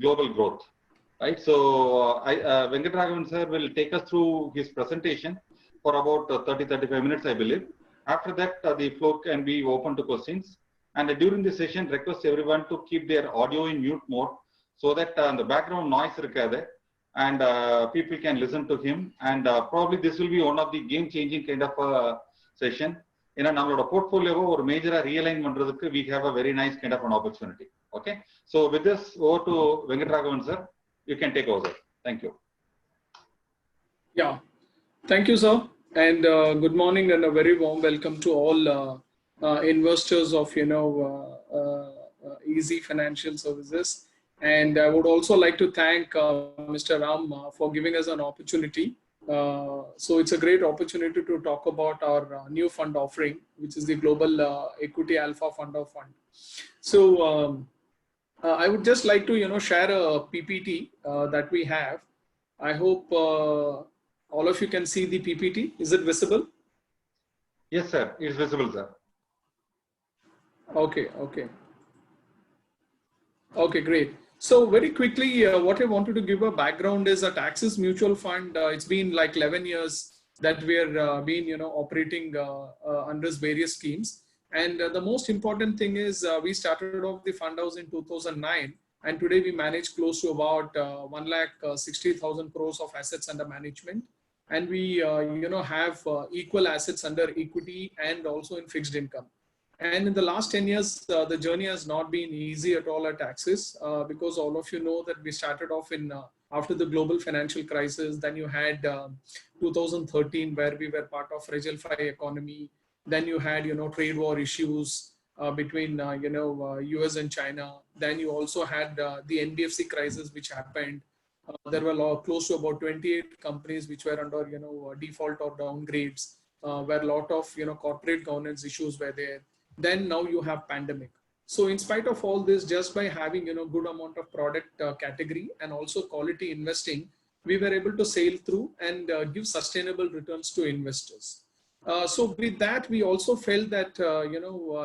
global growth, right? So Venkatraghavan sir will take us through his presentation for about 30-35 minutes, I believe. After that, the floor can be open to questions. And during the session, request everyone to keep their audio in mute mode so that the background noise irukadhu and people can listen to him. And probably this will be one of the game-changing kind of session. In a portfolio or major realign பண்றதுக்கு we have a very nice kind of an opportunity. Okay. So with this, over to Venkatraghavan sir. You can take over. Thank you. Yeah. Thank you, sir. And good morning and a very warm welcome to all investors of, Easy Financial Services. And I would also like to thank Mr. Ram for giving us an opportunity. So it's a great opportunity to talk about our new fund offering, which is the Global Equity Alpha Fund of Fund. So I would just like to, share a PPT that we have. I hope all of you can see the PPT. Is it visible? Yes, sir. It's visible, sir. Okay. Okay, great. So very quickly, what I wanted to give a background is that Axis Mutual Fund, it's been like 11 years that we're operating under various schemes. And the most important thing is we started off the fund house in 2009. And today we manage close to about 1,60,000 crores of assets under management. And we, have equal assets under equity and also in fixed income. And in the last 10 years, the journey has not been easy at all at Axis because all of you know that we started off in after the global financial crisis. Then you had 2013 where we were part of Fragile 5 economy. Then you had, trade war issues between, US and China. Then you also had the NBFC crisis, which happened. There were close to about 28 companies which were under, default or downgrades, where a lot of, corporate governance issues were there. Then now you have pandemic. So in spite of all this, just by having, good amount of product category and also quality investing, we were able to sail through and give sustainable returns to investors. So with that, we also felt that,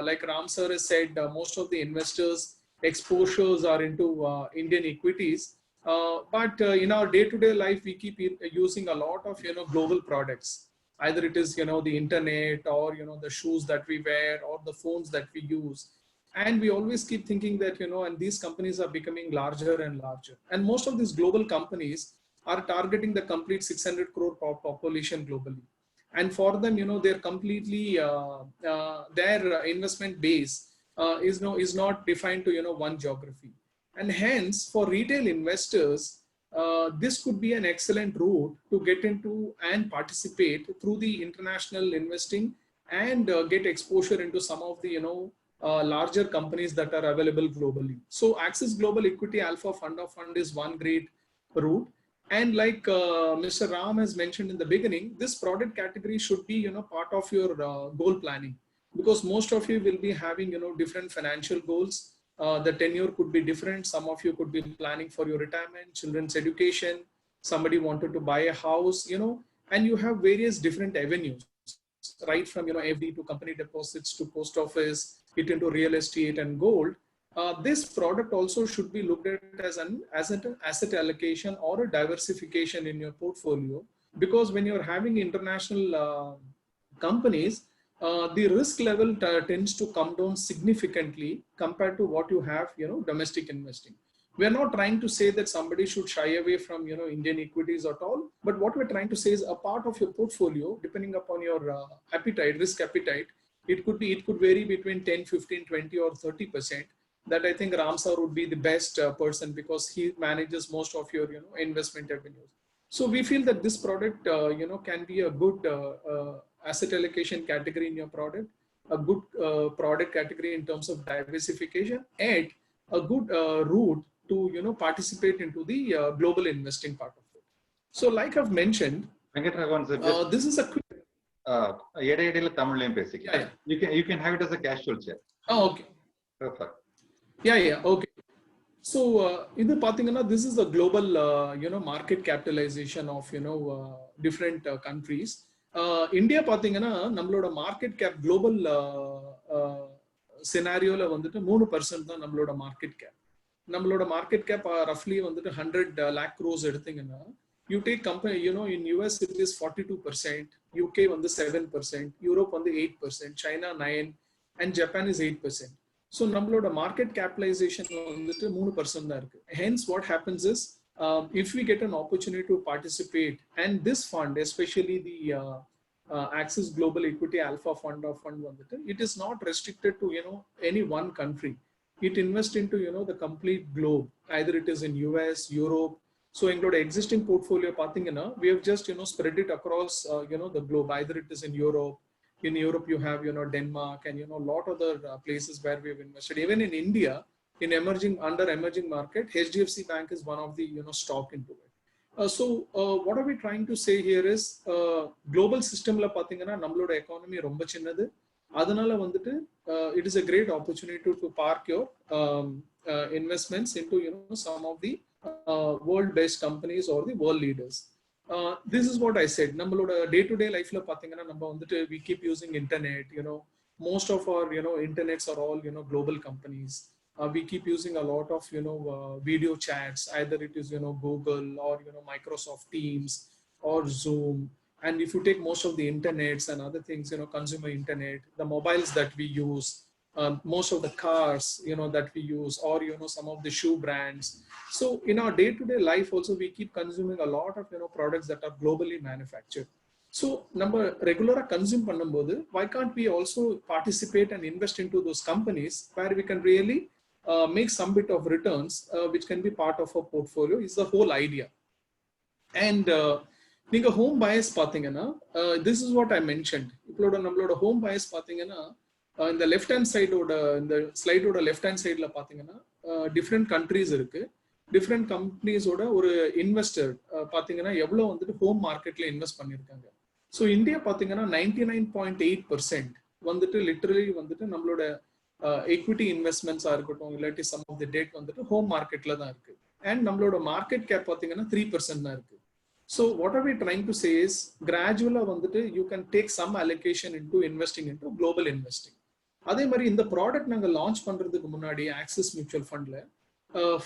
like Ram sir has said, most of the investors exposures are into Indian equities. But in our day-to-day life, we keep using a lot of, global products. Either it is, the internet or, the shoes that we wear or the phones that we use. And we always keep thinking that, and these companies are becoming larger and larger. And most of these global companies are targeting the complete 600 crore population globally. And for them, they're completely, their investment base is not defined to, one geography. And hence, for retail investors, this could be an excellent route to get into and participate through the international investing and get exposure into some of the larger companies that are available globally. So Axis Global Equity Alpha Fund of Fund is one great route. And like Mr. Ram has mentioned in the beginning, this product category should be part of your goal planning, because most of you will be having different financial goals. The tenure could be different. Some of you could be planning for your retirement, children's education. Somebody wanted to buy a house, and you have various different avenues, right from, FD to company deposits to post office, get into real estate and gold. This product also should be looked at as an asset allocation or a diversification in your portfolio, because when you're having international companies, the risk level tends to come down significantly compared to what you have, domestic investing. We are not trying to say that somebody should shy away from, Indian equities at all. But what we're trying to say is a part of your portfolio, depending upon your appetite, risk appetite, it could vary between 10, 15, 20 or 30%. That I think Ram sir would be the best person, because he manages most of your, investment avenues. So we feel that this product, can be a good asset allocation category in your product, a good product category in terms of diversification, and a good route to participate into the global investing part of it. So like I've mentioned, this is a quick. You can have it as a casual chat. Oh, okay. Perfect. Yeah. Okay. So this is a global market capitalization of different countries. India பாத்தீங்கன்னா நம்மளோட market cap global scenario ல வந்துட்டு 3% தான் நம்மளோட market cap. நம்மளோட market cap roughly வந்துட்டு 100 lakh crores எடுத்தீங்கன்னா you take company, you know, in US it is 42%, UK வந்து 7%, Europe வந்து 8%, China 9%, and Japan is 8%. So நம்மளோட market capitalization வந்துட்டு 3% தான் இருக்கு. Hence what happens is if we get an opportunity to participate, and this fund, especially the Axis Global Equity Alpha Fund or fund வந்துட்டு, it is not restricted to, you know, any one country. It invests into, you know, the complete globe. Either it is in US, Europe. So include existing portfolio pathina, we have just, you know, spread it across, you know, the globe. Either it is in Europe. In Europe, you have, you know, Denmark and, you know, a lot of other places where we have invested. Even in India, in emerging market, HDFC Bank is one of the, you know, stock into it. So what are we trying to say here is global system la pathina nammaloda economy romba chinnadu. Adanala vandu it is a great opportunity to park your investments into, you know, some of the world based companies or the world leaders. This is what I said. Nammaloda day to day life la pathina namba vandu we keep using internet, you know, most of our, you know, internets are all, you know, global companies. We keep using a lot of, you know, video chats, either it is, you know, Google or, you know, Microsoft Teams or Zoom. And if you take most of the internets and other things, you know, consumer internet, the mobiles that we use, most of the cars, you know, that we use, or, you know, some of the shoe brands. So in our day-to-day life also, we keep consuming a lot of, you know, products that are globally manufactured. So number regular consume பண்ணும்போது, why can't we also participate and invest into those companies where we can really make some bit of returns, which can be part of our portfolio, is the whole idea. And நீங்க home bias பாத்தீங்கன்னா, this is what I mentioned. இப்போட நம்மளோட home bias பாத்தீங்கன்னா, இந்த left hand side ஓட இந்த slide ஓட left hand sideல பாத்தீங்கன்னா different countries இருக்கு. Different companies ஓட ஒரு investor பாத்தீங்கன்னா எவ்வளவு வந்துட்டு home marketல இன்வெஸ்ட் பண்ணிருக்காங்க. So India பாத்தீங்கன்னா 99.8% வந்துட்டு literally வந்துட்டு நம்மளோட equity investments ஆ இருக்கட்டும், இல்லாட்டி some of the debt வந்துட்டு home marketல தான் இருக்கு. And நம்மளோட market cap பாத்தீங்கன்னா 3% தான் இருக்கு. So what are we trying to say is gradually வந்துட்டு you can take some allocation into investing into global investing. அதே மாதிரி இந்த ப்ராடக்ட் நாங்க லான்ச் பண்றதுக்கு முன்னாடி ஆக்சிஸ் மியூச்சுவல் ஃபண்ட்ல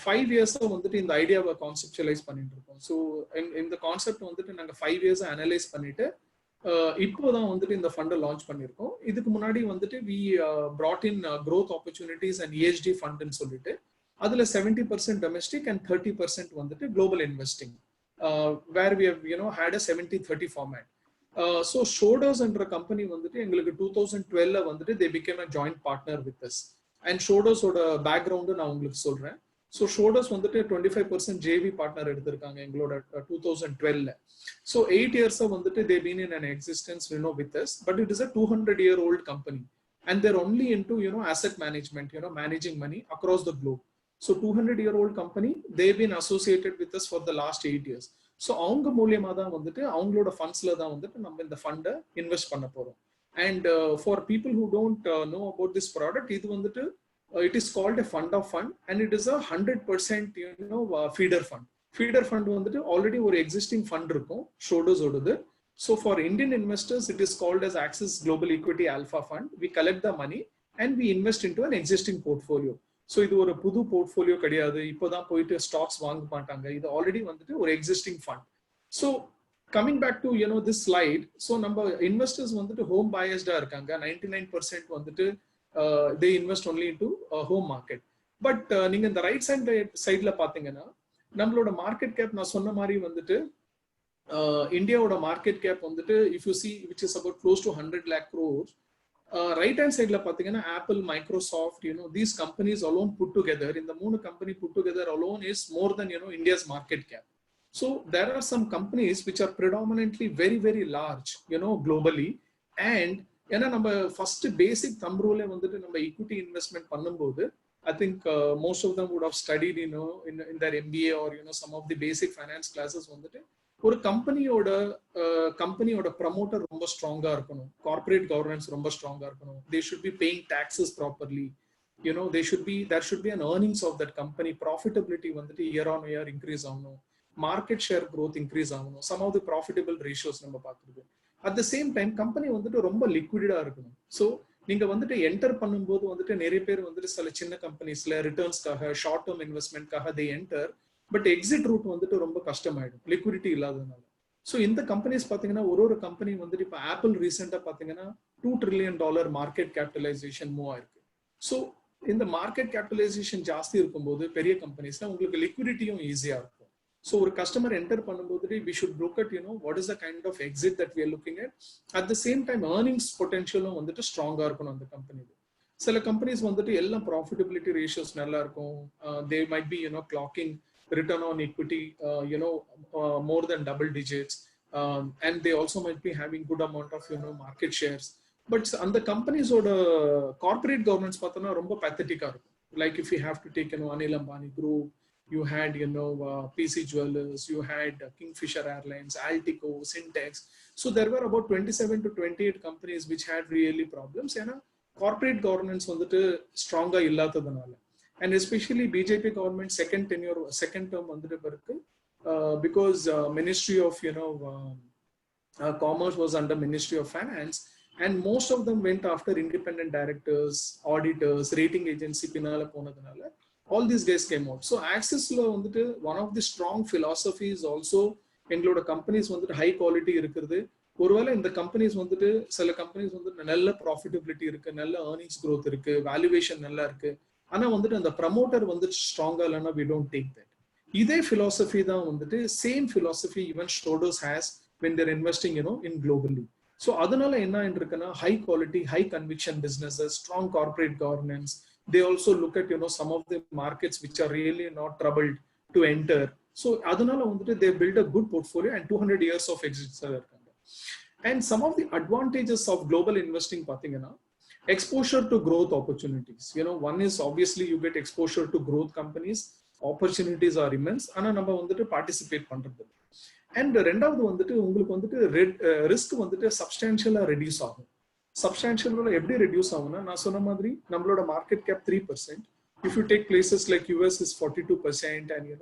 5 இயர்ஸா வந்துட்டு இந்த ஐடியாவை கான்செப்டுவலைஸ் பண்ணிட்டு இருக்கோம். ஸோ இந்த கான்செப்ட் வந்துட்டு நாங்க 5 இயர்ஸா அனலைஸ் பண்ணிட்டு இப்போதான் வந்துட்டு இந்த ஃபண்டை லான்ச் பண்ணியிருக்கோம். இதுக்கு முன்னாடி வந்துட்டு we brought in growth opportunities and ESG ஃபண்ட்னு சொல்லிட்டு அதுல 70% டொமெஸ்டிக் அண்ட் 30% வந்துட்டு global investing, where we have, you know, had a 70-30 format. So Shoulders என்ற கம்பெனி வந்துட்டு எங்களுக்கு 2012ல வந்துட்டு they became a joint partner with us. And Shoulders ஓட background நான் உங்களுக்கு சொல்றேன். So Shoulders வந்துட்டு 25% JV பார்ட்னர் எடுத்திருக்காங்க எங்களோட 2012ல. So 8 years வந்துட்டு they been in an existence, you know, with us, but it is a 200-year-old company and they're only into, you know, asset management, you know, managing money across the globe. So 200-year-old company, they've been associated with us for the last 8 years. So அவங்க மூலியமா தான் வந்துட்டு அவங்களோட ஃபண்ட்ஸ்ல தான் வந்துட்டு நம்ம இந்த ஃபண்டை இன்வெஸ்ட் பண்ண போறோம். And for people who don't know about this product, இது வந்துட்டு it is called a fund of fund and it is a 100% you know feeder fund. Feeder fund வந்துட்டு already ஒரு existing fund இருக்கும் Shoulders ஓடுது. So for Indian investors, it is called as Axis Global Equity Alpha Fund. We collect the money and we invest into an existing portfolio. So இது ஒரு புது portfolio கிடையாது, இப்போதான் போயிட்டு ஸ்டாக்ஸ் வாங்க மாட்டாங்க, இது ஆல்ரெடி வந்துட்டு ஒரு existing fund. So coming back to, you know, this slide. So நம்ம இன்வெஸ்டர்ஸ் வந்துட்டு ஹோம் பயஸ்டா இருக்காங்க. 99% வந்துட்டு they invest only into home market. But நீங்க இந்த ரைட் சைட்ல பாத்தீங்கன்னா நம்மளோட மார்க்கெட் கேப் நான் சொன்ன மாதிரி வந்துட்டு இந்தியாவோட மார்க்கெட் கேப் வந்துட்டு if you see which is about close to 100 lakh crores. Right hand side la pathina Apple, Microsoft, you know, these companies alone put together, in the moon company put together alone is more than, you know, India's market cap. So there are some companies which are predominantly very very large, you know, globally. And ena நம்ம first basic thumb rule வந்துட்டு நம்ம equity investment பண்ணும்போது I think most of them would have studied, you know, in their MBA or, you know, some of the basic finance classes வந்துட்டு ஒரு கம்பெனியோட promoter ரொம்ப ஸ்ட்ராங்கா இருக்கணும், கார்பரேட் கவர்னன்ஸ் ரொம்ப ஸ்ட்ராங்கா இருக்கணும், they should be paying taxes properly, you know, there should be an earnings of that company, profitability வந்துட்டு year on year increase ஆகணும், market share growth increase ஆகணும், some of the profitable ratios நம்ம பார்க்குறது. At the same time company வந்துட்டு ரொம்ப லிக்விடா இருக்கணும். So நீங்க வந்துட்டு என்டர் பண்ணும்போது வந்துட்டு நிறைய பேர் வந்துட்டு சில சின்ன கம்பெனிஸ்ல ரிட்டர்ன்ஸ்க்காக ஷார்ட் டேர்ம் இன்வெஸ்ட்மெண்ட்காக they enter, but exit route வந்துட்டு ரொம்ப கஷ்டமாயிடும் லிக்விடிட்டி இல்லாததுனால. ஸோ இந்த கம்பெனிஸ் பார்த்தீங்கன்னா ஒரு கம்பெனி வந்துட்டு இப்போ ஆப்பிள் ரீசெண்டாக பார்த்தீங்கன்னா $2 trillion மார்க்கெட் கேபிட்டலைசேஷன் மூவ் ஆயிருக்கு. ஸோ இந்த மார்க்கெட் கேபிட்டலைசேஷன் ஜாஸ்தி இருக்கும்போது பெரிய கம்பெனிஸ்ல உங்களுக்கு லிக்விடிட்டியும் ஈஸியா இருக்கும். ஸோ ஒரு கஸ்டமர் என்டர் பண்ணும்போது we should look at what is the kind of exit that we are looking at the same time earnings potentialum வந்துட்டு ஸ்ட்ராங்கா இருக்கணும் அந்த கம்பெனில. சில கம்பெனிஸ் வந்துட்டு எல்லாம் ப்ராஃபிட்டபிலிட்டி ரேஷியோஸ் நல்லா இருக்கும், they might be clocking return on equity more than double digits, and they also might be having good amount of market shares, but அந்த கம்பெனிஸோட கார்ப்பரேட் கவர்னன்ஸ் பார்த்தோம்னா ரொம்ப pathetic-ஆ இருக்கும். Like if you have to take Anil Ambani Group, you had PC Jewelers, you had Kingfisher Airlines, Altico, Syntex. So there were about 27 to 28 companies which had really problems. ஏன்னா corporate governance வந்துட்டு ஸ்ட்ராங்கா இல்லாததுனால, and especially BJP government second term வந்துட்டு இருக்கு, because Ministry of Commerce was under Ministry of Finance, and most of them went after independent directors, auditors, rating agency பின்னால போனதுனால all these guys came out. So Axis lo வந்துட்டு one of the strong philosophies also எங்களோட companies வந்துட்டு high quality இருக்குது. ஒருவேளை இந்த companies வந்துட்டு சில கம்பெனிஸ் வந்துட்டு நல்ல ப்ராஃபிட்டபிலிட்டி இருக்கு, நல்ல ஏர்னிங்ஸ் growth இருக்கு, வேல்யூவேஷன் நல்லா இருக்கு, ஆனா வந்துட்டு அந்த ப்ரமோட்டர் வந்துட்டு ஸ்ட்ராங்கா இல்லைன்னா we don't take that. இதே philosophy தான் வந்துட்டு same philosophy even Schroders has when they're investing in globally. So அதனால என்ன இருக்குன்னா high quality, high conviction businesses, strong corporate governance. They also look at some of the markets which are really not troubled to enter. So adunala vandu they build a good portfolio and 200 years of exits are there. And some of the advantages of global investing pathina, exposure to growth opportunities. One is obviously you get exposure to growth companies, opportunities are immense, ana namba vandu participate pandradhu. And rendavathu vandu ungalku vandu risk vandu substantially reduce agum. Substantial எப்படி reduce ஆகும்னா, நான் சொன்ன மாதிரி நம்மளோட market cap 3%. If you take places like US is 42%, and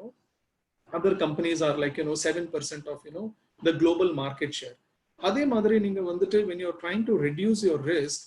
other companies are like 7% of the global market share. அதே மாதிரி நீங்க வந்துட்டு when you are trying to reduce your risk,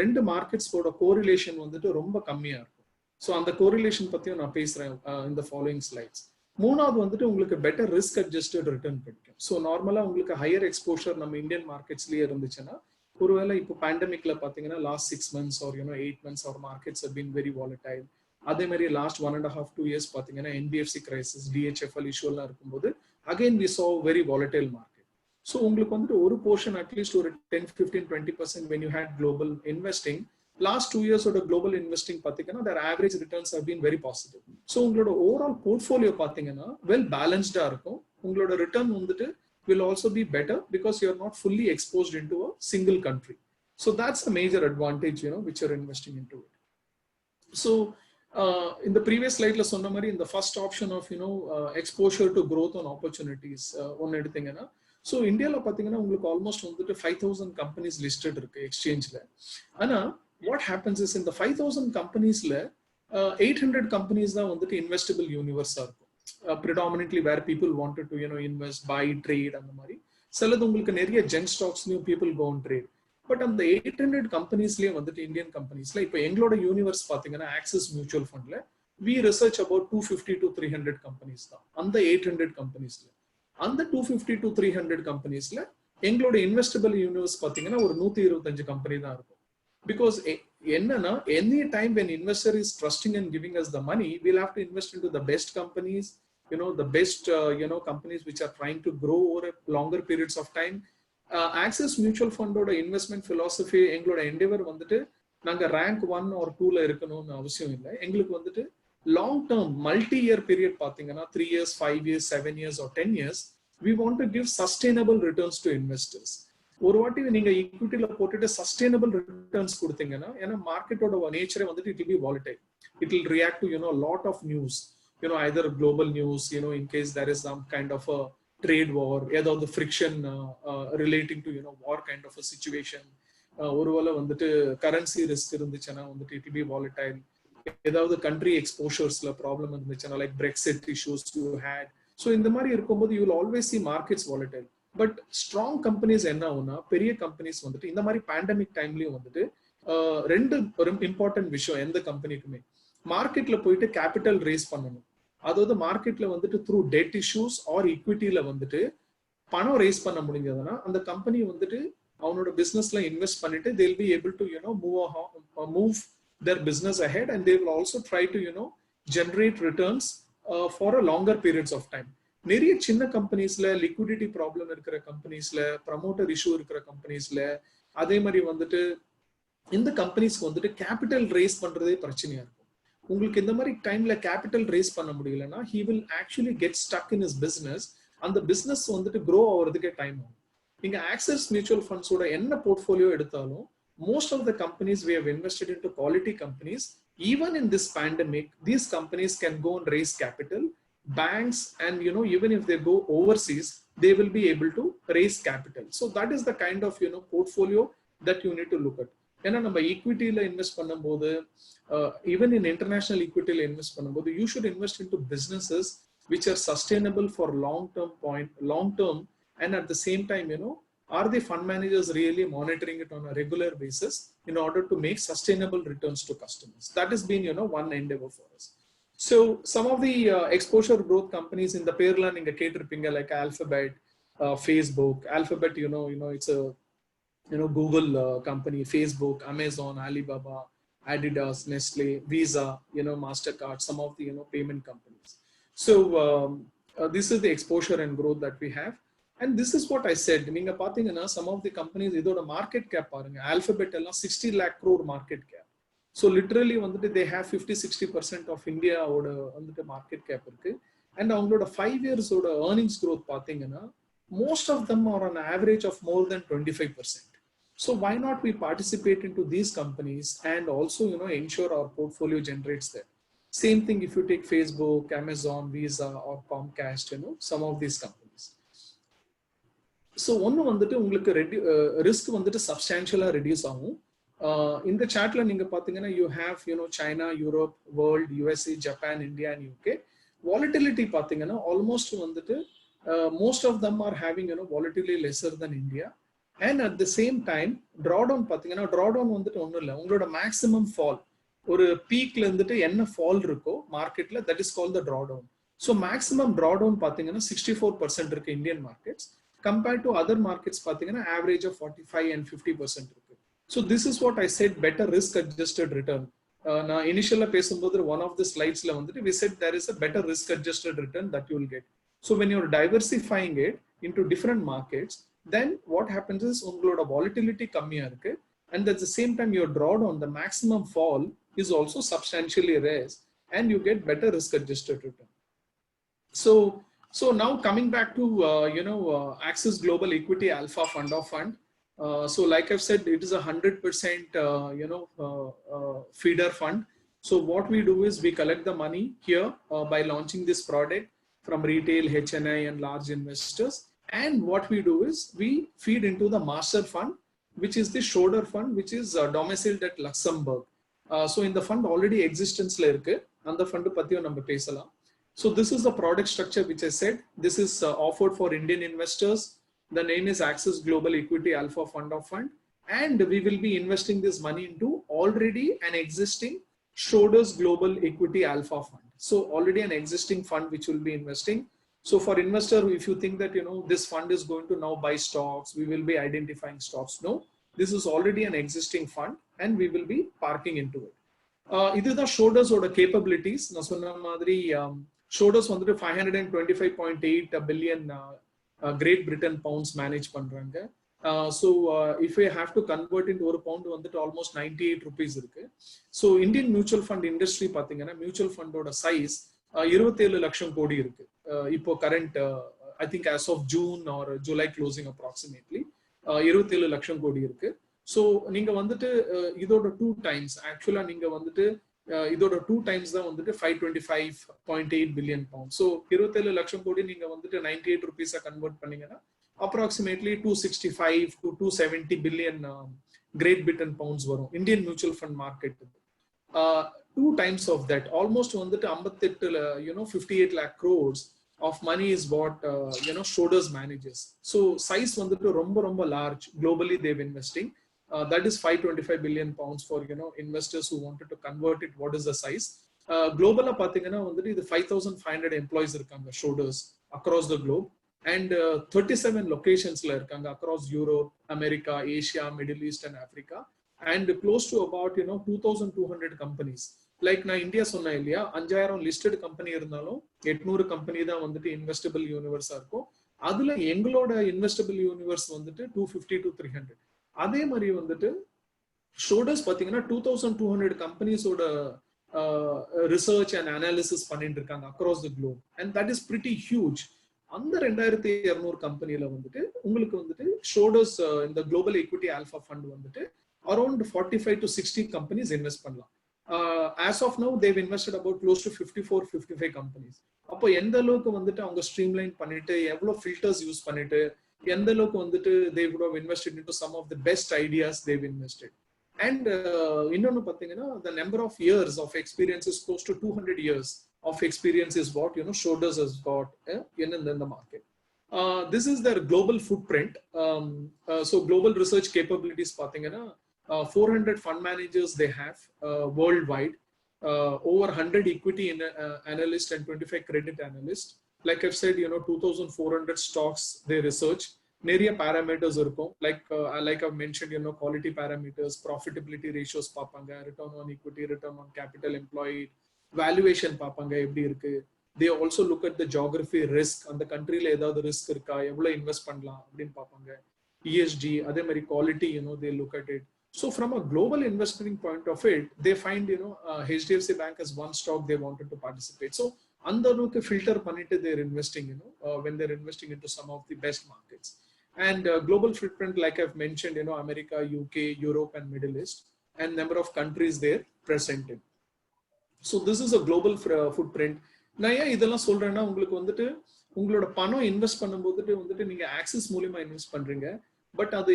ரெண்டு மார்க்கெட்ஸோட கோரிலேஷன் வந்துட்டு ரொம்ப கம்மியா இருக்கும். ஸோ அந்த கோரிலேஷன் பத்தியும் நான் பேசுறேன் இந்த ஃபாலோயிங் ஸ்லைட்ஸ். மூணாவது வந்துட்டு உங்களுக்கு பெட்டர் ரிஸ்க் அட்ஜஸ்டட் ரிட்டர்ன் கிடைக்கும். ஸோ நார்மலா உங்களுக்கு ஹையர் எக்ஸ்போஷர் நம்ம இந்தியன் மார்க்கெட்ஸ்லயே இருந்துச்சுன்னா, ஒருவேளை இப்போ பேண்டமிக்ல பாத்தீங்கன்னா last 6 months or 8 months our markets have been very volatile. அதே மாதிரி லாஸ்ட் 1.5-2 years பாத்தீங்கன்னா NBFC crisis, DHFL issue எல்லாம் இருக்கும்போது again we saw very volatile market. So உங்களுக்கு வந்துட்டு ஒரு போர்ஷன் அட்லீஸ்ட் ஒரு 10-15-20% when you had global investing, last 2 years oda global investing பாத்தீங்கன்னா their average returns have been very positive. So உங்களோட overall portfolio பாத்தீங்கன்னா well balanced இருக்கும். உங்களோட return வந்துட்டு will also be better because you are not fully exposed into a single country. So that's the major advantage which you're investing into it. So in the previous slide la sonna mari, in the first option of exposure to growth on opportunities one eduthinga, so India la pathina ungalku almost 5000 companies listed irukku exchange la. Ana what happens is in the 5000 companies la 800 companies da investable universe ah irukum. Predominantly where people wanted to invest, buy, trade and the mari selladhu ungalku neriya junk stocks new people go and trade. But on the 800 companies la vandu Indian companies la ipo engloda universe pathina Axis Mutual Fund la we research about 250 to 300 companies da on the 800 companies la. On the 250 to 300 companies la engloda investable universe pathina or 125 company da irukum. Because என்னன்னா any time when investor is trusting and giving us the money, we'll have to invest into the best companies, the best companies which are trying to grow over a longer periods of time. Axis Mutual Fund oda investment philosophy எங்களோட endeavor வந்துட்டு நாங்க rank 1 or 2 ல இருக்கணும்னு அவசியம் இல்லை. எங்களுக்கு வந்துட்டு long term multi year period பாத்தீங்கன்னா 3 years, 5 years, 7 years or 10 years, we want to give sustainable returns to investors. ஒரு வாட்டி நீங்க ஈக்விட்டில போட்டுட்டு சஸ்டைனபிள் ரிட்டர்ன்ஸ் கொடுத்தீங்கன்னா, ஏன்னா மார்க்கெட்டோட நேச்சரே வந்துட்டு it will be volatile. It will react to lot of news, either global news, in case there is some kind of a trade war, ஏதாவது friction relating to war kind of a situation, ஒருவேளை வந்துட்டு currency risk இருந்துச்சுன்னா வந்துட்டு it will be volatile. ஏதாவது country எக்ஸ்போஷர்ஸ்ல problem இருந்துச்சுன்னா like Brexit issues you had. So இந்த மாதிரி இருக்கும்போது you will always see markets volatile. But strong companies என்ன ஆகும்னா, பெரிய கம்பெனிஸ் வந்துட்டு இந்த மாதிரி பேண்டமிக் டைம்லயும் வந்துட்டு ரெண்டு ஒரு இம்பார்ட்டன்ட் விஷயம் எந்த கம்பெனிக்குமே. மார்க்கெட்ல போயிட்டு கேபிட்டல் ரேஸ் பண்ணணும். அதாவது மார்க்கெட்ல வந்துட்டு த்ரூ டெட் இஷ்யூஸ் ஆர் ஈக்விட்டியில வந்துட்டு பணம் ரேஸ் பண்ண முடிஞ்சதுன்னா அந்த கம்பெனி வந்துட்டு அவனோட பிசினஸ்ல இன்வெஸ்ட் பண்ணிட்டு they will be able to move their business ahead and they will also try to generate returns for a longer periods of time. நிறைய சின்ன கம்பெனிஸ்ல லிக்விடிட்டி ப்ராப்ளம் இருக்கிற கம்பெனிஸ்ல ப்ரமோட்டர் இஷ்யூ இருக்கிற கம்பெனிஸ்ல அதே மாதிரி வந்துட்டு இந்த கம்பெனிஸ்க்கு வந்துட்டு கேபிட்டல் ரேஸ் பண்றதே பிரச்சனையா இருக்கும். உங்களுக்கு இந்த மாதிரி டைம்ல கேபிட்டல் ரேஸ் பண்ண முடியலன்னா he will actually get stuck in his business. அந்த பிசினஸ் வந்துட்டு க்ரோ ஆகிறதுக்கே டைம் ஆகும். நீங்க ஆக்சிஸ் மியூச்சுவல் ஃபண்ட்ஸோட என்ன போர்ட்ஃபோலியோ எடுத்தாலும் most of the companies we have invested into quality companies. Even in this pandemic, these companies can go and raise capital. Banks and even if they go overseas, they will be able to raise capital. So that is the kind of portfolio that you need to look at. ஏன்னா நம்ம ஈக்விட்டியில invest பண்ணும்போது even in international ஈக்விட்டியில invest பண்ணும்போது you should invest in to businesses which are sustainable for long term, and at the same time are the fund managers really monitoring it on a regular basis in order to make sustainable returns to customers. That has been one endeavor for us. So some of the exposure growth companies in the pair learning caterpillar like Alphabet, Facebook. Alphabet it's a Google company, Facebook, Amazon, Alibaba, Adidas, Nestle, Visa, Mastercard, some of the payment companies. So this is the exposure and growth that we have. And this is what I said. நீங்க பாத்தீங்கன்னா some of the companies இதோட market cap பாருங்க. Alphabet எல்லாம் 60 lakh crore market cap. So literally வந்துட்டு they have 50-60% of India ஓட வந்துட்டு market cap இருக்கு. And அவங்களோட 5 years ஓட earnings growth பாத்தீங்கன்னா most of them are on average of more than 25%. So why not we participate into these companies and also ensure our portfolio generates that. Same thing if you take Facebook, Amazon, Visa or Comcast, some of these companies. So ஒன்னு வந்துட்டு உங்களுக்கு risk வந்துட்டு சப்ஸ்டான்ஷியலா reduce ஆகும். இந்த சார்ட்ல நீங்க பாத்தீங்கன்னா you have China, Europe, world, USA, Japan, India and UK. Volatility பாத்தீங்கன்னா almost வந்துட்டு most of them are having volatility lesser than India. And at the same time drawdown பாத்தீங்கன்னா drawdown வந்துட்டு ஒண்ணும் இல்லை, உங்களோட மேக்ஸிமம் ஃபால் ஒரு பீக்ல இருந்துட்டு என்ன ஃபால் இருக்கோ மார்க்கெட்ல that is called the drawdown. So maximum drawdown பாத்தீங்கன்னா 64% இருக்கு Indian markets. Compared to other markets பாத்தீங்கன்னா average of 45 and 50% இருக்கு. So this is what I said, better risk adjusted return. நான் இனிஷியலா பேசும்போது one of the slides-ல வந்துட்டு we said there is a better risk adjusted return that you will get. So when you're diversifying it into different markets, then what happens is உங்களோட volatility கம்மியா இருக்கு, and at the same time your drawdown, the maximum fall is also substantially raised and you get better risk adjusted return. So now coming back to Axis Global Equity Alpha Fund of Fund. So like I've said, it is a 100% feeder fund. So what we do is we collect the money here by launching this product from retail, HNI and large investors. And what we do is we feed into the master fund, which is the Schroder fund, which is domiciled at Luxembourg. So in the fund already existence la irukku, and the fund pathiyum namba pesalam. So this is the product structure which I said. This is offered for Indian investors. The name is Axis Global Equity Alpha Fund of Fund, and we will be investing this money into already an existing Schroders Global Equity Alpha Fund. So already an existing fund which will be investing. So for investor, if you think that this fund is going to now buy stocks, we will be identifying stocks. No, this is already an existing fund and we will be parking into it. This is the Schroders oda capabilities. Na sonna madri Schroders வந்துட்டு 525.8 billion Great Britain pounds manage பண்றாங்க. So if we have to convert into ஒரு bound வந்துட்டு almost 98 rupees இருக்கு. So Indian mutual fund industry பாத்தீங்கன்னா mutual fund ஓட size 27 லட்சம் கோடி இருக்கு. இப்போ current I think as of June or July closing approximately 27 லட்சம் கோடி இருக்கு. So நீங்க வந்துட்டு இதோட 2 times actually நீங்க வந்துட்டு இதோட 2 times தான் வந்துட்டு 525.8 billion pounds. So 27 லட்சம் கோடி நீங்க வந்துட்டு 98 rupees கன்வெர்ட் பண்ணீங்கன்னா approximately 265 to 270 billion Great Britain pounds வரும் Indian mutual fund market. 2 times of that almost வந்துட்டு 58 58 lakh crores of money is what Schroders manages. So size வந்துட்டு ரொம்ப ரொம்ப large globally they've investing. That is 525 billion pounds for, you know, investors who wanted to convert it. What is the size? Global the 5,500 employees shoulders across the globe, and 37 locations across Europe, America, Asia, Middle East, and Africa, and close to about 2,200 companies. Like na India sonna illaya 5000 listed company irundhalum 800 company da vandu investable universe ah irukum. Adula engaloda investable universe vandu 250 to 300. அதே மாதிரி வந்துட்டு shoulders பாத்தீங்கன்னா 2200 கம்பெனிஸோட research and analysis பண்ணிட்டு இருக்காங்க across the Globe, and that is pretty huge. அந்த 2200 கம்பெனில வந்துட்டு உங்களுக்கு வந்துட்டு ஷோல்டர்ஸ் இந்த குளோபல் ஈக்விட்டி ஆல்பா ஃபண்ட் வந்துட்டு அரௌண்ட் 45 to 60 கம்பெனிஸ் இன்வெஸ்ட் பண்ணலாம். as of now they've invested about close to 54-55 companies. அப்போ எந்த அளவுக்கு வந்துட்டு அவங்க ஸ்ட்ரீம்லைன் பண்ணிட்டு எவ்வளவு ஃபில்டர்ஸ் யூஸ் பண்ணிட்டு எந்த அளவுக்கு வந்துட்டு they would have invested into some of the best ideas they've invested. And இன்னொன்னு பாத்தீங்கன்னா the number of years of experience is close to 200 years of experience is what Shoulders has got in the market. This is their global footprint. So global research capabilities பாத்தீங்கன்னா 400 fund managers they have worldwide, over 100 equity analysts and 25 credit analysts. Like I've said, 2,400 stocks they research. Neriya parameters irukum, like I've mentioned, quality parameters, profitability ratios paapanga, return on equity, return on capital employed, valuation paapanga eppadi irukku. They also look at the geography risk, and the country la edavadhu risk irukka, evlo invest pannalam appdin paapanga. ESG adhe mari quality, they look at it. So from a global investing point of it, they find HDFC Bank as one stock they wanted to participate. So andalukku filter pannittu they're investing, when they're investing into some of the best markets. And global footprint, like I've mentioned, America, UK, Europe, and Middle East, and number of countries they're present in. So this is a global footprint. நான் ஏன் இதெல்லாம் சொல்றேன்னா, உங்களுக்கு வந்துட்டு உங்களோட பணம் invest பண்ணும்போது வந்துட்டு நீங்க ஆக்சிஸ் மூலமா இன்வெஸ்ட் பண்றீங்க, பட் அது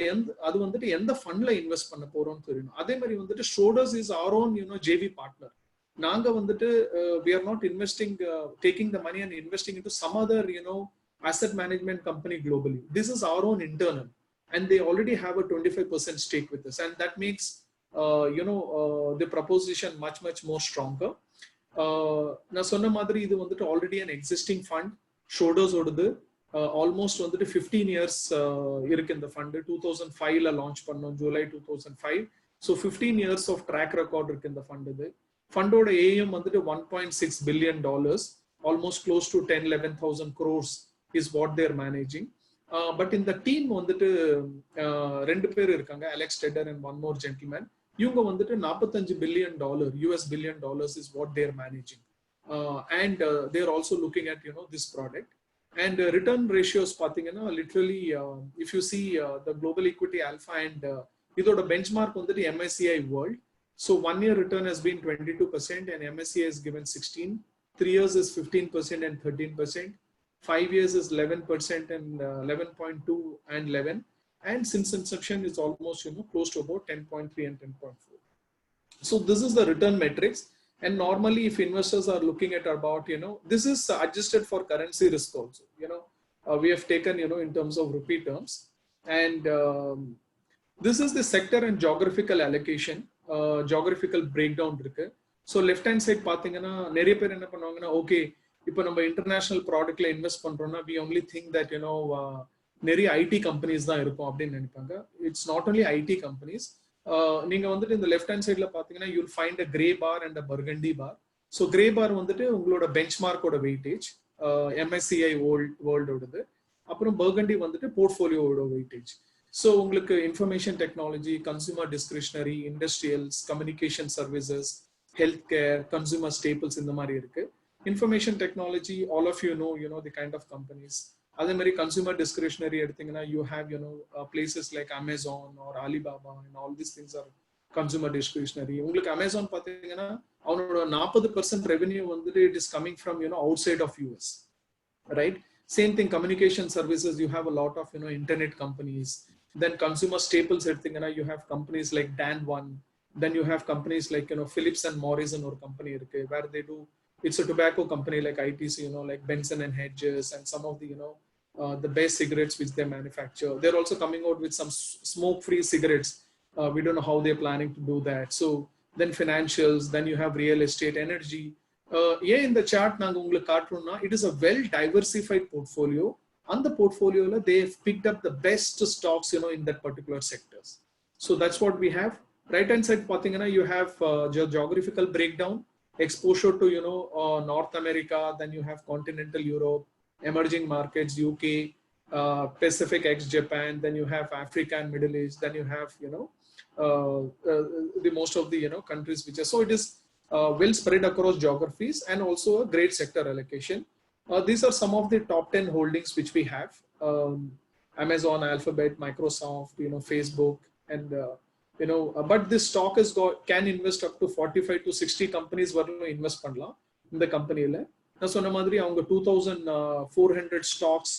வந்துட்டு எந்த ஃபண்ட்ல இன்வெஸ்ட் பண்ண போறோம்னு தெரியணும். அதே மாதிரி வந்துட்டு shoulders is our own JV partner. நாங்க வந்துட்டு we are not investing, taking the money and investing into some other asset management company globally. This is our own internal, and they already have a 25% stake with us, and that makes the proposition much more stronger. நான் சொன்ன மாதிரி இது வந்துட்டு already an existing fund. Shoulders ஓடுது almost வந்துட்டு 15 years இருக்கு இந்த fund. 2005ல launch பண்ணோம், July 2005. So 15 years of track record இருக்கு இந்த ஃபண்ட். இது ஃபண்டோட AUM வந்துட்டு $1.6 billion, almost close to 10-11,000 crores is what they're managing. But in the team வந்துட்டு ரெண்டு பேர் இருக்காங்க, Alex Tedder and one more gentleman. இவங்க வந்துட்டு $45 billion US billion is what they're managing, and they're also looking at this product. And return ratios பாத்தீங்கன்னா literally if you see the global equity alpha and இதோட benchmark வந்துட்டு MSCI World. So 1 year return has been 22% and MSCI has given 16. 3 years is 15% and 13%. 5 years is 11% and 11.2 and 11. And since inception is almost close to about 10.3 and 10.4. So this is the return metrics. And normally if investors are looking at about this is adjusted for currency risk also. We have taken in terms of rupee terms, and this is the sector and geographical allocation, geographical breakdown இருக்கு. So left hand side பாத்தீங்கன்னா நிறைய பேர் என்ன பண்ணுவாங்கன்னா, okay இப்போ நம்ம international ப்ராடக்ட்ல invest பண்றோம்னா we only think that நிறைய ஐடி கம்பெனிஸ் தான் இருக்கும் அப்படின்னு நினைப்பாங்க. It's not only IT companies. நீங்க வந்துட்டு இந்த லெஃப்ட் ஹேண்ட் சைட்ல பாத்தீங்கன்னா you will find a gray bar and a burgundy bar. So gray bar வந்துட்டு உங்களோட பெஞ்ச்மார்க்கோட வெயிட்டேஜ், MSCI வேர்ல்டோடது. அப்புறம் burgundy வந்துட்டு போர்ட்ஃபோலியோட வெயிட்டேஜ். So உங்களுக்கு information technology, consumer discretionary, industrials, communication services, health care, consumer staples இந்த மாதிரி இருக்கு. Information technology all of you know the kind of companies. அதே மாதிரி கன்சூமர் டிஸ்கிரிஷனரி எடுத்தீங்கன்னா you have places like Amazon or Alibaba, and all these things are consumer discretionary. உங்களுக்கு Amazon பாத்தீங்கன்னா அவனோட 40% revenue வந்துட்டு it is coming from outside of US, right? Same thing, communication services, you have a lot of internet companies. Then consumer staples எடுத்தீங்கன்னா you have companies like Dan1. Then you have companies like Philips and Morrison or company இருக்கு, where they do, it's a tobacco company like ITC, like Benson and Hedges, and some of the best cigarettes which they manufacture. They're also coming out with some smoke-free cigarettes We don't know how they're planning to do that. So then financials, then you have real estate, energy. Yeah, in the chart, it is a well diversified portfolio. On the portfolio, they've picked up the best stocks, in that particular sectors. So that's what we have. Right hand side, you have geographical breakdown, exposure to North America, then you have continental Europe, emerging markets, UK, Pacific ex Japan, then you have Africa and Middle East, then you have the most of the countries which are, so it is well spread across geographies and also a great sector allocation. These are some of the top 10 holdings which we have. Amazon, Alphabet, Microsoft, Facebook, and but this stock has can invest up to 45 to 60 companies வரலும் invest பண்ணலாம் இந்த கம்பெனில. நான் சொன்ன மாதிரி அவங்க 2400 stocks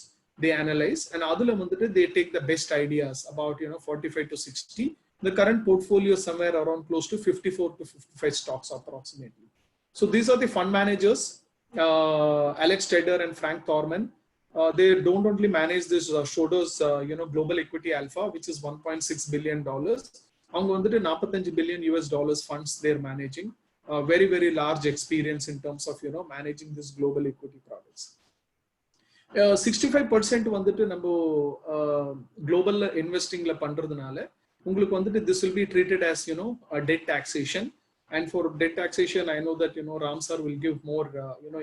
they analyze, and அதுல வந்துட்டு they take the best ideas about 45 to 60. The current portfolio is somewhere around close to 54 to 55 stocks approximately. So these are the fund managers, Alex Tedder and Frank Thorman. They don't only manage this Schroders Global Equity Alpha, which is $1.6 billion. அவங்க வந்துட்டு 45 billion US dollars funds they're managing. Very, very large experience in terms of managing this global equity products. 65% வந்துட்டு நம்ம global investing ல பண்றதுனால உங்களுக்கு வந்துட்டு this will be treated as a debt taxation. And for debt taxation, I know that Ram sir will give more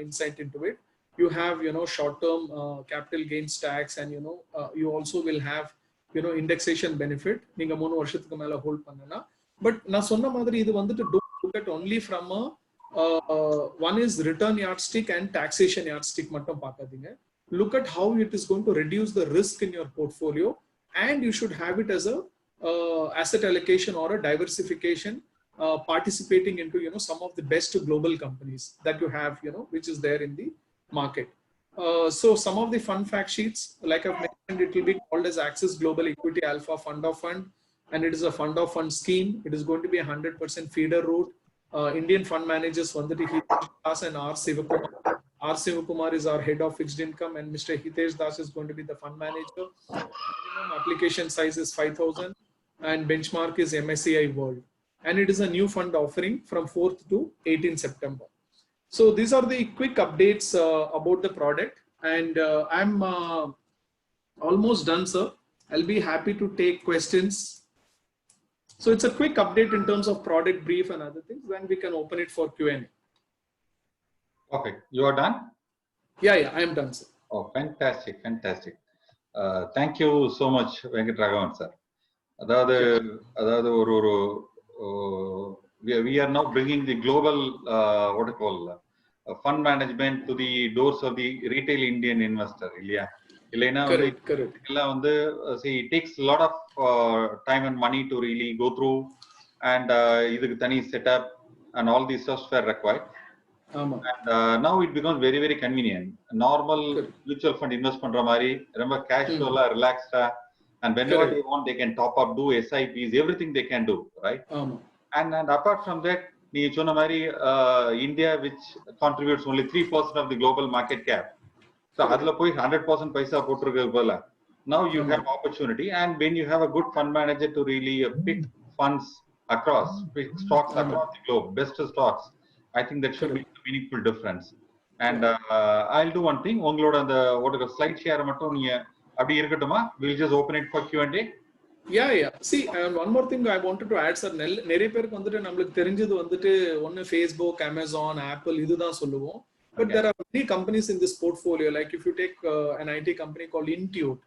insight into it. You have short term capital gains tax, and you also will have indexation benefit நீங்க 3 வருஷத்துக்கு மேல hold பண்ணனா. But நான் சொன்ன மாதிரி இது வந்துட்டு don't look at only from a one is return yardstick and taxation yardstick மட்டும் பார்க்காதீங்க. Look at how it is going to reduce the risk in your portfolio, and you should have it as a asset allocation or a diversification, participating into some of the best global companies that you have which is there in the market. So some of the fund fact sheets, like I've mentioned, it will be called as Axis Global Equity Alpha Fund of Fund, and it is a fund of fund scheme. It is going to be a 100% feeder route. Indian fund managers Vandati Hitesh Das and R. Sivakumar. R. Sivakumar is our head of fixed income, and Mr. Hitesh Das is going to be the fund manager. Minimum application size is 5,000, and benchmark is MSCI World. And it is a new fund offering from 4th to 18th September. So these are the quick updates about the product, and I'm almost done, sir. I'll be happy to take questions. So it's a quick update in terms of product brief and other things. Then we can open it for Q&A. Okay, you are done? Yeah, I am done, sir. Oh, fantastic. Thank you so much, Venkat Raghavan, sir. We are now bringing the global fund management to the doors of the retail Indian investor. Correct. See, it takes a lot of time and money to really go through, and idhukku thani setup and all these stuff were required. And now it becomes very, very convenient. Normal mutual fund invest பண்ற மாதிரி ரொம்ப casual relaxed, and whenever they want they can top up, do SIPs, everything they can do, right? And apart from that, நீ சொன்ன மாதிரி India, which contributes only 3% of the global market cap, so அதுல போய் 100% பைசா போட்டுருக்கிறது போல, now you have opportunity. And when you have a good fund manager to really pick funds across, pick stocks across the globe, best stocks, I think that should make a meaningful difference. And I'll do one thing, உங்களோட அந்த slide share மட்டும் நீங்க அப்படி இருக்கட்டுமா? We'll just open it for Q&A. Yeah. See, and one more thing I wanted to add, sir. நிறைய பேருக்கு வந்துட்டு நம்மளுக்கு தெரிஞ்சது வந்துட்டு ஒன்னு Facebook, Amazon, Apple இதுதான் சொல்லுவோம். But there are many companies in this portfolio. Like if you take an IT company called Intuit,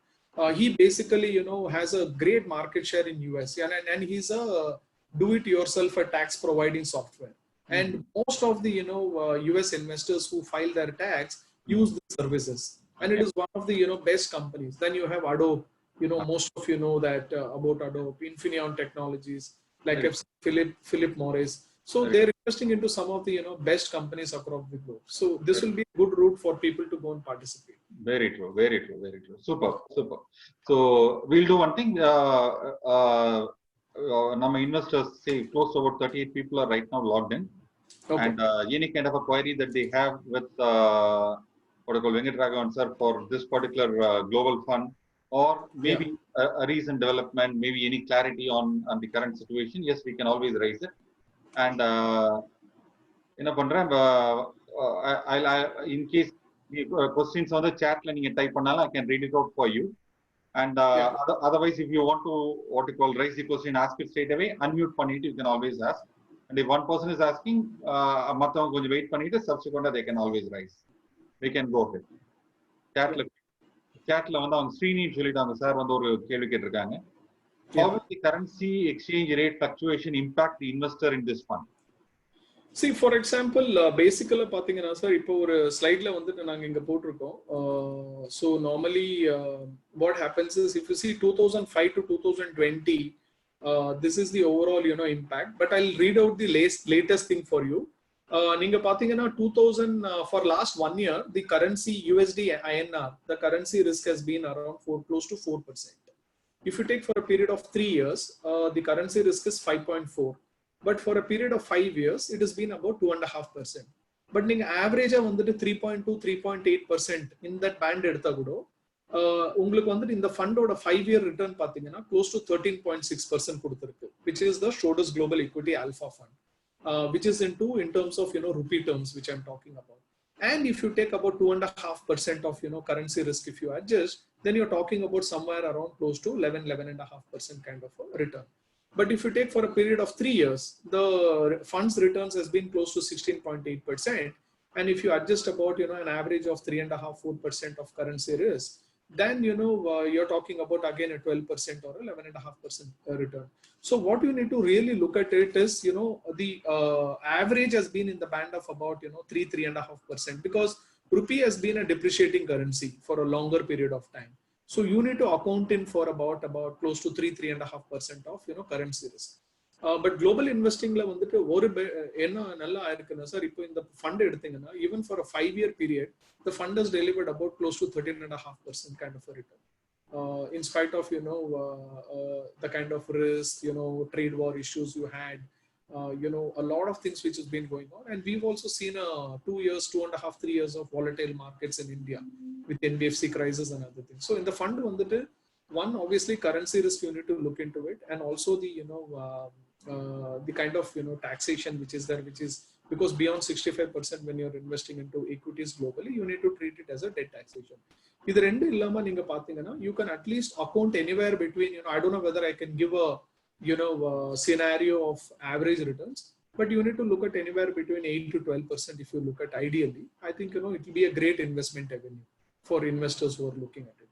he basically has a great market share in US, and he's a do-it-yourself tax providing software. And most of the US investors who file their tax use the services, and it is one of the best companies. Then you have Adobe. Most of you know that about Adobe, Infineon Technologies, like Philip Morris. So they're investing into some of the best companies across the globe. So this will be a good route for people to go and participate. Very true. Super. So we'll do one thing. Nama investors say close to about 38 people are right now logged in. Okay. And any kind of a query that they have with Venkat Raghavan sir for this particular global fund or maybe a recent development, maybe any clarity on the current situation, yes, we can always raise it. And என்ன பண்றேன், in case questions on the chat la neenga type பண்ணாலும் I can read it out for you. And otherwise, if you want to what you call raise the question, ask it straight away, unmute பண்ணிட்டு you can always ask. And if one person is asking, மத்தவங்க கொஞ்சம் wait பண்ணிட்டு subsequently they can always raise. We can go ahead. Chatல வந்து அவங்க ஸ்ரீனின்னு சொல்லிட்டாங்க, sir வந்து ஒரு கேள்வி கேட்டிருக்காங்க. How will the currency exchange rate fluctuation impact the investor in this fund? See, for example, basically பாத்தீங்கன்னா சார் இப்போ ஒரு ஸ்லைட்ல வந்துட்டு நாங்க இங்க போட்டிருக்கோம். So normally what happens is if you see 2005 to 2020, this is the overall impact, but I'll read out the latest thing for you. நீங்க பாத்தீங்கன்னா 2000 for last 1 year the currency USD INR, the currency risk has been around close to 4%. If you take for a period of 3 years, the currency risk is 5.4. But for a period of 5 years, it has been about 2.5%. But நீங்க average வந்துட்டு 3.2, 3.8% in that band எடுத்தா கூட உங்களுக்கு வந்துட்டு இந்த ஃபண்டோட 5-year return பாத்தீங்கன்னா close to 13.6% கொடுத்திருக்கு, which is the Schroders Global Equity Alpha Fund, which is in terms of rupee terms, which I'm talking about. And if you take about 2.5% of currency risk, if you adjust, then you're talking about somewhere around close to 11.5% kind of a return. But if you take for a period of 3 years, the fund's returns has been close to 16.8%. And if you adjust about an average of 3.5-4% of currency risk, then you're talking about again a 12% or 11.5% return. So what you need to really look at it is the average has been in the band of about 3.5%, because rupee has been a depreciating currency for a longer period of time. So you need to account in for about close to 3.5% of currency risk. But global investing la vandu oru enna nalla irukna sir, ipo in the fund eduthinga even for a 5-year period the fund has delivered about close to 13.5% kind of a return, in spite of the kind of risk, trade war issues you had, a lot of things which has been going on. And we've also seen 2 years, 2.5, 3 years of volatile markets in India with NBFC crisis and other things. So in the fund vandu one, obviously currency risk you need to look into it, and also the kind of taxation which is there, which is because beyond 65% when you're investing into equities globally, you need to treat it as a debt taxation. Idu rendu illama neenga pathina, you can at least account anywhere between I don't know whether I can give a scenario of average returns, but you need to look at anywhere between 8 to 12% if you look at ideally. I think it will be a great investment avenue for investors who are looking at it.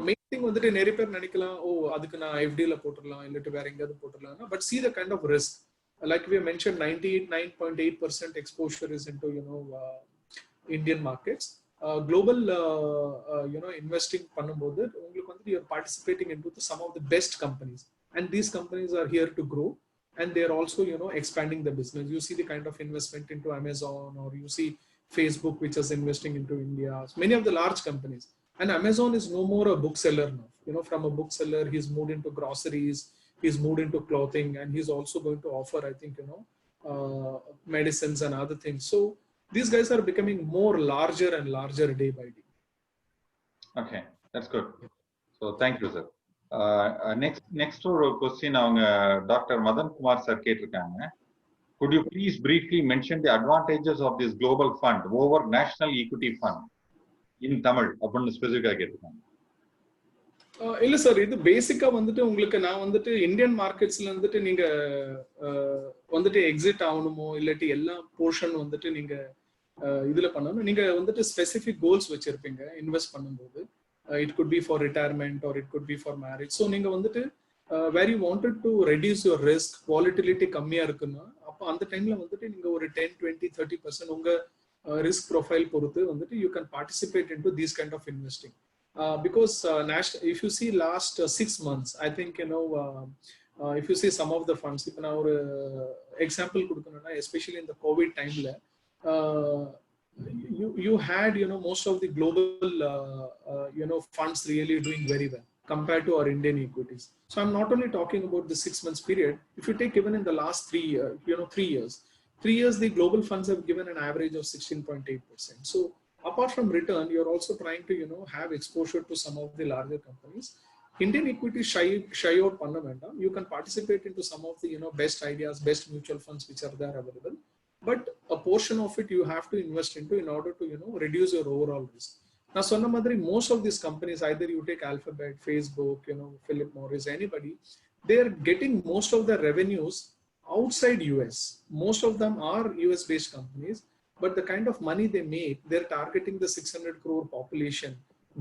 Main thing வந்துட்டு நிறைய பேர் நினைக்கலாம், அதுக்கு நான் FD ல போட்டுறலாம் இல்லட்டு வேற எங்கயாவது போட்டுறலாம், but see the kind of risk, like we mentioned 99.8% exposure is into Indian markets. Global investing பண்ணும்போது உங்களுக்கு வந்து you're participating into some of the best companies, and these companies are here to grow, and they are also expanding the business. You see the kind of investment into Amazon, or you see Facebook, which is investing into India, many of the large companies. And Amazon is no more a bookseller now. From a bookseller, he's moved into groceries, he's moved into clothing, and he's also going to offer, I think, medicines and other things. So these guys are becoming more larger and larger day by day. Okay, that's good. So thank you, sir. Next question, Dr. Madan Kumar sir கேட்டிருக்காங்க. Could you please briefly mention the advantages of this global fund over national equity fund in Tamil அப்படின்னு ஸ்பெசிஃபிக்கா கேட்டிருக்காங்க. இல்ல sir, இது பேசிக்கா வந்துட்டு உங்களுக்கு நான் வந்துட்டு இந்தியன் மார்க்கெட்ஸ்ல வந்துட்டு நீங்க வந்துட்டு எக்ஸிட் ஆகணுமோ இல்லாட்டி எல்லா போர்ஷன் வந்துட்டு நீங்க இதுல பண்ணணும், நீங்க வந்துட்டு ஸ்பெசிபிக் கோல்ஸ் வச்சிருப்பீங்க இன்வெஸ்ட் பண்ணும்போது. It could be for retirement or it could be for marriage. So நீங்க வந்துட்டு where you wanted to reduce your risk, volatility கம்மியா இருக்குன்னா அப்போ அந்த டைம்ல வந்துட்டு நீங்க ஒரு 10, 20, 30% உங்க risk profile பொறுத்து வந்துட்டு you can participate into these kind of investing, because if you see last 6 months, I think if you see some of the funds, இப்போ நான் ஒரு example கொடுக்கணும்னா especially in the COVID timeல you had most of the global funds really doing very well compared to our Indian equities. So I'm not only talking about the 6 months period. If you take even in the last 3 years, the global funds have given an average of 16.8%. So apart from return, you're also trying to, have exposure to some of the larger companies. Indian equity shy out panna vendam. You can participate into some of the, best ideas, best mutual funds which are there available. But a portion of it you have to invest into in order to, reduce your overall risk. Now, sonna madri, most of these companies, either you take Alphabet, Facebook, Philip Morris, anybody, they're getting most of their revenues outside US. Most of them are US based companies, but the kind of money they make, they're targeting the 600 crore population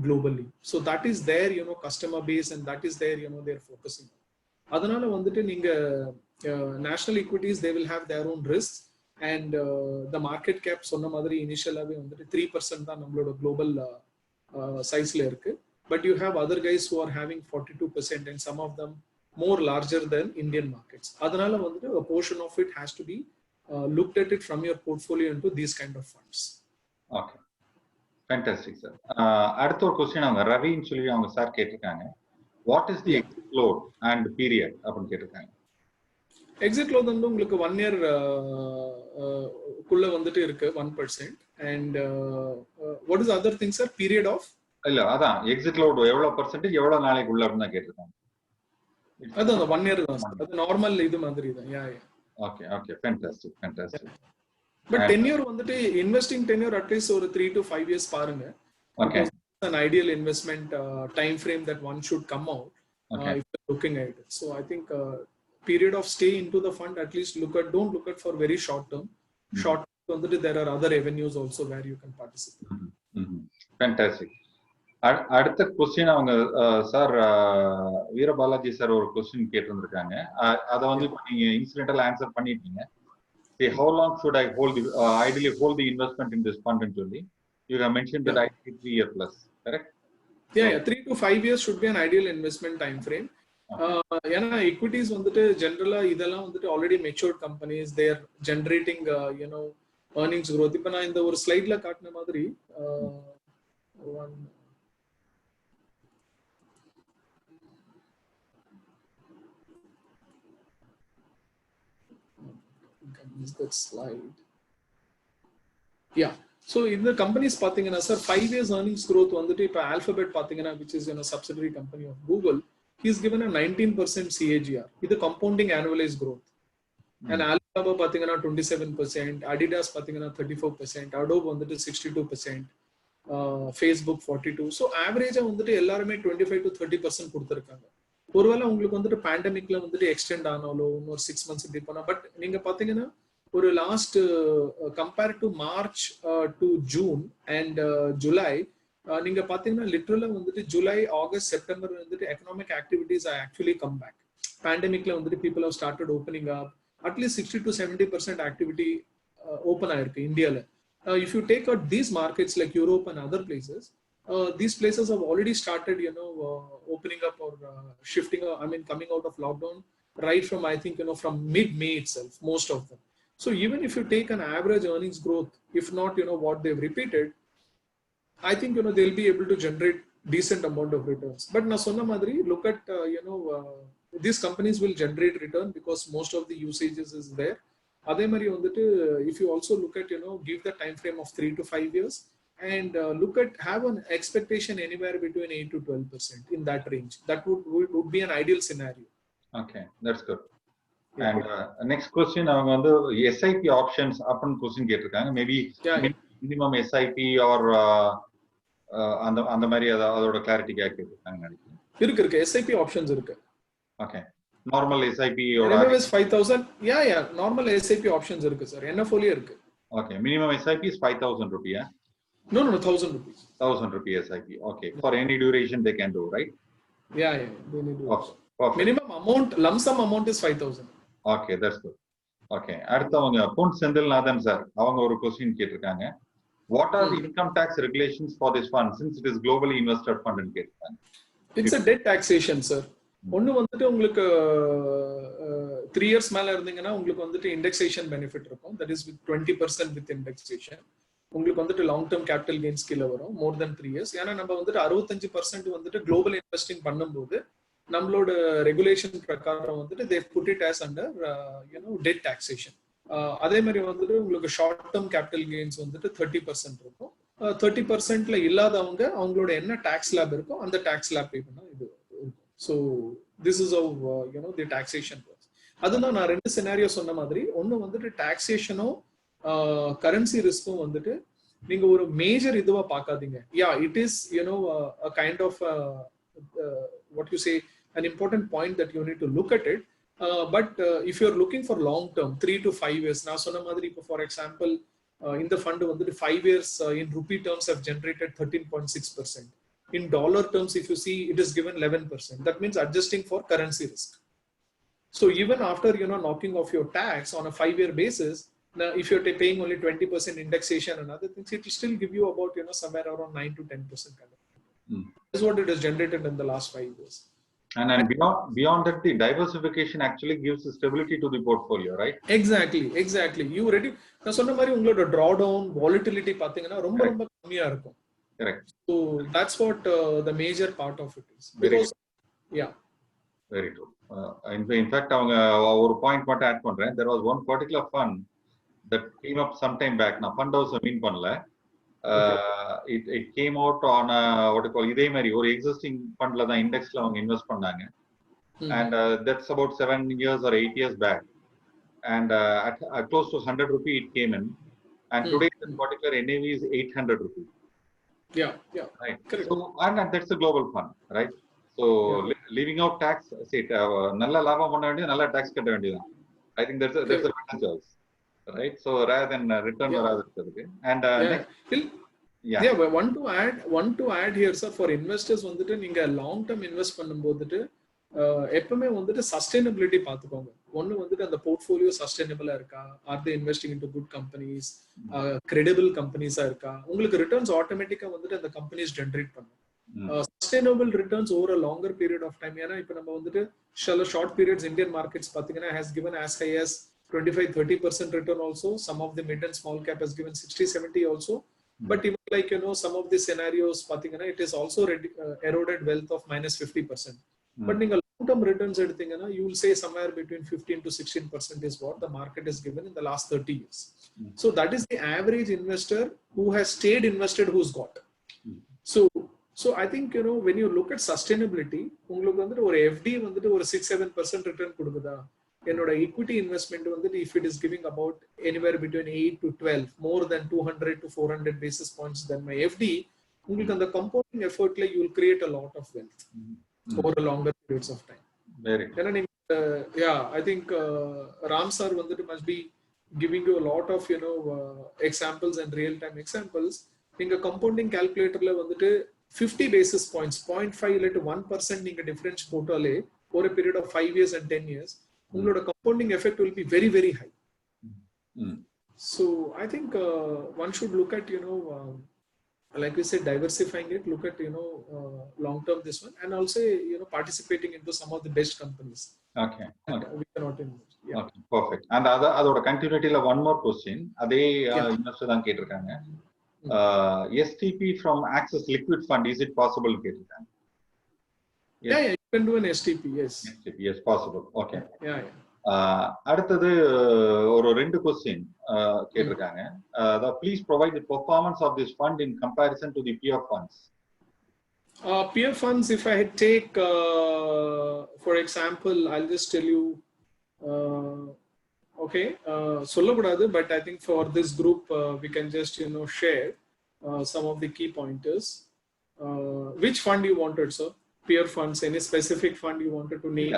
globally. So that is their, customer base, and that is their, they're focusing on. அதனால வந்துட்டு நீங்க national equities, they will have their own risks, and the market cap சொன்ன மாதிரி இனிஷியலாவே வந்துட்டு 3% தான் நம்மளோட global sizeல இருக்கு. But you have other guys who are having 42%, and some of them more larger than Indian markets. அதனால வந்துட்டு a portion of it has to be looked at it from your portfolio into these kind of funds. Okay, fantastic, sir. அடுத்த ஒரு question அவங்க ரவின்னு சொல்லி அவங்க sir கேட்டிருக்காங்க. What is the exit load and period அப்படின்னு கேட்டிருக்காங்க. Exit load வந்து உங்களுக்கு 1 year குள்ள வந்துட்டு இருக்கு 1%, and what is the other thing, sir? Period of இல்ல அதான் exit load எவ்வளவு percentage எவ்வளவு நாளைக்குள்ள அப்படின்னு கேட்டிருக்காங்க. அதான் 1 year தான் சார். அது நார்மல் இது மாதிரி தான். யா Okay, fantastic. But tenure வந்துட்டு investing tenure at least ஒரு 3 to 5 years பாருங்க. Okay, an ideal investment time frame that one should come out if you're looking at it. So I think period of stay into the fund, at least don't look at for very short term. Short term, there are other avenues also where you can participate. Fantastic. அடுத்த question அவங்க sir வீரபாலாஜி sir ஒரு question கேட்டிருந்திருக்காங்க. அதை வந்து நீங்க incidental answer பண்ணிட்டீங்க. How long should I ideally hold the investment in this fund and சொல்லி you have mentioned that ideally 3 years plus, correct? Yeah, 3 to 5 years should be an ideal investment time frame. ஏன்னா equities வந்துட்டு ஜெனரலா இதெல்லாம் வந்துட்டு already matured companies, they are generating earnings growth. இப்போ நான் இந்த ஒரு ஸ்லைட்ல காட்டின மாதிரி is that slide? Yeah. So in the companies பாத்தீங்கன்னா sir 5 years earnings growth வந்துட்டு இப்போ Alphabet பாத்தீங்கன்னா, which is subsidiary company of Google, he's given a 19% CAGR. இது compounding annualized growth. And Alibaba பாத்தீங்கன்னா 27%, Adidas பாத்தீங்கன்னா 34%, Adobe வந்துட்டு 62%, Facebook 42%. So average வந்துட்டு எல்லாருமே 25 to 30% கொடுத்திருக்காங்க. ஒருவேளை உங்களுக்கு வந்துட்டு பேண்டமிக்ல வந்துட்டு எக்ஸ்டெண்ட் ஆனாலோ இன்னொரு 6 months இப்படி போனா, பட் நீங்க பாத்தீங்கன்னா ஒரு last compare to March to June and July நீங்க பாத்தீங்கன்னா லிட்டரலா வந்துட்டு ஜூலை ஆகஸ்ட் செப்டம்பர் வந்துட்டு economic activities are actually come back. பேண்டமிக்ல வந்துட்டு people have started opening up. At least 60 to 70% activity open ஆயிருக்கு இந்தியால. If you take out these markets like Europe and other places, these places have already started opening up or shifting, coming out of lockdown right from, I think, from mid-May itself, most of them. So even if you take an average earnings growth, if not what they've repeated, I think they'll be able to generate decent amount of returns. But na sonna madri, look at these companies will generate return because most of the usages is there. Adhe mari vandu, if you also look at give the time frame of 3 to 5 years, and have an expectation anywhere between 8 to 12% in that range. That would be an ideal scenario. Okay, that's good. And next question, அவங்க வந்து SIP options அப்படின்னு question கேட்டிருக்காங்க. Maybe minimum SIP or அந்த மாதிரி அதோட கிளாரிட்டிக்காக கேட்டிருக்காங்க நினைக்கிறேன். இருக்கு SIP options இருக்கு. Okay, நார்மல் SIP ஓட NFOL 5000. yeah normal SIP options இருக்கு சார். NFOL இருக்கு. Okay, minimum SIP is 5000 rupees. No, 1000 rupees. 1000 rupees SIP. Okay, for any duration they can do, right? Yeah, they need to. Okay. Minimum amount, lump sum amount is 5000. Okay, that's good. Okay, அடுத்தவங்க பொன் Senthilnathan sir அவங்க ஒரு question கேட்டிருக்காங்க. What are the income tax regulations for this fund since it is globally invested fund ன்னு கேட்டிருக்காங்க. It's a debt taxation, sir. ஒன்னு வந்துட்டு உங்களுக்கு 3 years மேல இருந்தீங்கன்னா உங்களுக்கு வந்துட்டு இண்டெக்ஸேஷன் பெனிஃபிட் இருக்கும். That is with 20% with indexation. உங்களுக்கு வந்துட்டு லாங் டேர்ம் கேபிட்டல் கெயின்ஸ் கீழ வரும் மோர் தென் 3 years. ஏன்னா நம்ம வந்துட்டு 65% வந்துட்டு குளோபல் இன்வெஸ்டிங் பண்ணும்போது நம்மளோட ரெகுலேஷன் பிரகாரம் வந்துட்டு they put it as under debt taxation. அதே மாதிரி வந்துட்டு உங்களுக்கு ஷார்ட் டேர்ம் கேபிட்டல் கெயின்ஸ் வந்துட்டு 30% இருக்கும். 30%ல இல்லாதவங்க அவங்களோட என்ன டாக்ஸ் ஸ்லாப் இருக்கோ அந்த டாக்ஸ் ஸ்லாப் பே பண்ணா இது. So this is how the taxation works. அதுதான் நான் ரெண்டு சினாரியோ சொன்ன மாதிரி, ஒன்று வந்துட்டு டாக்ஸேஷனும் கரன்சி ரிஸ்க்கும் வந்துட்டு நீங்க ஒரு மேஜர் இதுவா பார்க்காதீங்க. Yeah it is a kind of what you say an important point that you need to look at it, but if you're looking for long term 3 to 5 years, நான் சொன்ன மாதிரி இப்போ for example in the fund வந்துட்டு 5 years in rupee terms have generated 13.6%. In dollar terms, if you see, it is given 11%. That means adjusting for currency risk. So even after knocking off your tax on a 5-year basis, now if you're paying only 20% indexation and other things, it will still give you about somewhere around 9 to 10% kind of. That's what it has generated in the last 5 years. And beyond that, the diversification actually gives stability to the portfolio, right? Exactly. You ready? நான் சொன்ன மாதிரி உங்களோட drawdown volatility பாத்தீங்கன்னா ரொம்ப ரொம்ப கம்மியா இருக்கும். Correct. So that's what the major part of it is. Because yeah. Very true. In fact, அவங்க ஒரு பாயிண்ட் மட்டும் ஆட் பண்றேன். There was one particular fund that came up sometime back. நான் fund house மீன் பண்ணல. It came out on what you call இதே மாதிரி ஒரு existing fundல தான் indexல அவங்க இன்வெஸ்ட் பண்ணாங்க. And that's about 7 years or 8 years back. And at close to 100 rupee it came in. And today this particular NAV is 800 rupees. Yeah. Right. Correct. So, and that's a global fund, right? So leaving out tax, say nalla lavam panna vendiya nalla tax katta vendiyadha. I think that's a better choice, right? So rather than return varadhukku. And one to add here, sir, for investors வந்துட்டு நீங்க long term invest பண்ணும்போது எப்பவுமே வந்துட்டு sustainability பார்த்துக்கோங்க. ஒன்னு வந்துட்டு அந்த portfolio சஸ்டைனபிளா இருக்கா, are they investing into good companies, credible கம்பெனிஸா இருக்கா, உங்களுக்கு ரிட்டர்ன்ஸ் ஆட்டோமேட்டிக்கா வந்துட்டு அந்த கம்பெனிஸ் ஜென்ரேட் பண்ணும். Sustainable returns over a longer period of time. ஏன்னா இப்போ நம்ம வந்துட்டு சில ஷார்ட் பீரியட்ஸ் இந்தியன் மார்க்கெட்ஸ் பாத்தீங்கன்னா has given as high as 25-30% return also. Some of the mid and small cap has given 60-70 also. But even like some of the scenarios பாத்தீங்கன்னா it is also eroded wealth of -50%. But நீங்க long term returns எடுத்தீங்கன்னா you will say somewhere between 15 to 16% is what the market has given in the last 30 years. So that is the average investor who has stayed invested, who's got. So I think when you look at sustainability, உங்களுக்கு வந்துட்டு ஒரு FD வந்துட்டு ஒரு 6-7% return கொடுக்குதா, என்னோட equity investment வந்துட்டு if it is giving about anywhere between 8 to 12, more than 200 to 400 basis points than my FD, உங்களுக்கு அந்த compounding effortல you will create a lot of wealth over a longer periods of time. Very I think Ram sir வந்துட்டு must be giving you a lot of examples and real time examples. நீங்க compounding calculatorல வந்துட்டு 50 basis points 0.5 to 1% நீங்க difference போட்டாலே for a period of 5 years and 10 years உங்களோட compounding effect will be very very high. So I think one should look at like we said, diversifying it, look at long term this one, and also participating into some of the best companies. Okay. We cannot invest. Yeah. Okay, perfect. And adoda continuity la one more question adhe investor dhaan ketirukanga. STP from Axis Liquid Fund, is it possible to get it? Yeah, you can do an STP. STP, yes, possible. Okay. Yeah. அடுத்தது ஒரு ரெண்டு question கேட்டிருக்காங்க. Please provide the performance of this fund in comparison to the peer funds. Peer funds, if I take for example, I'll just tell you சொல்லக்கூடாது, but I think for this group we can just share some of the key pointers. Which fund you wanted, sir? Peer funds, any specific fund you wanted to name?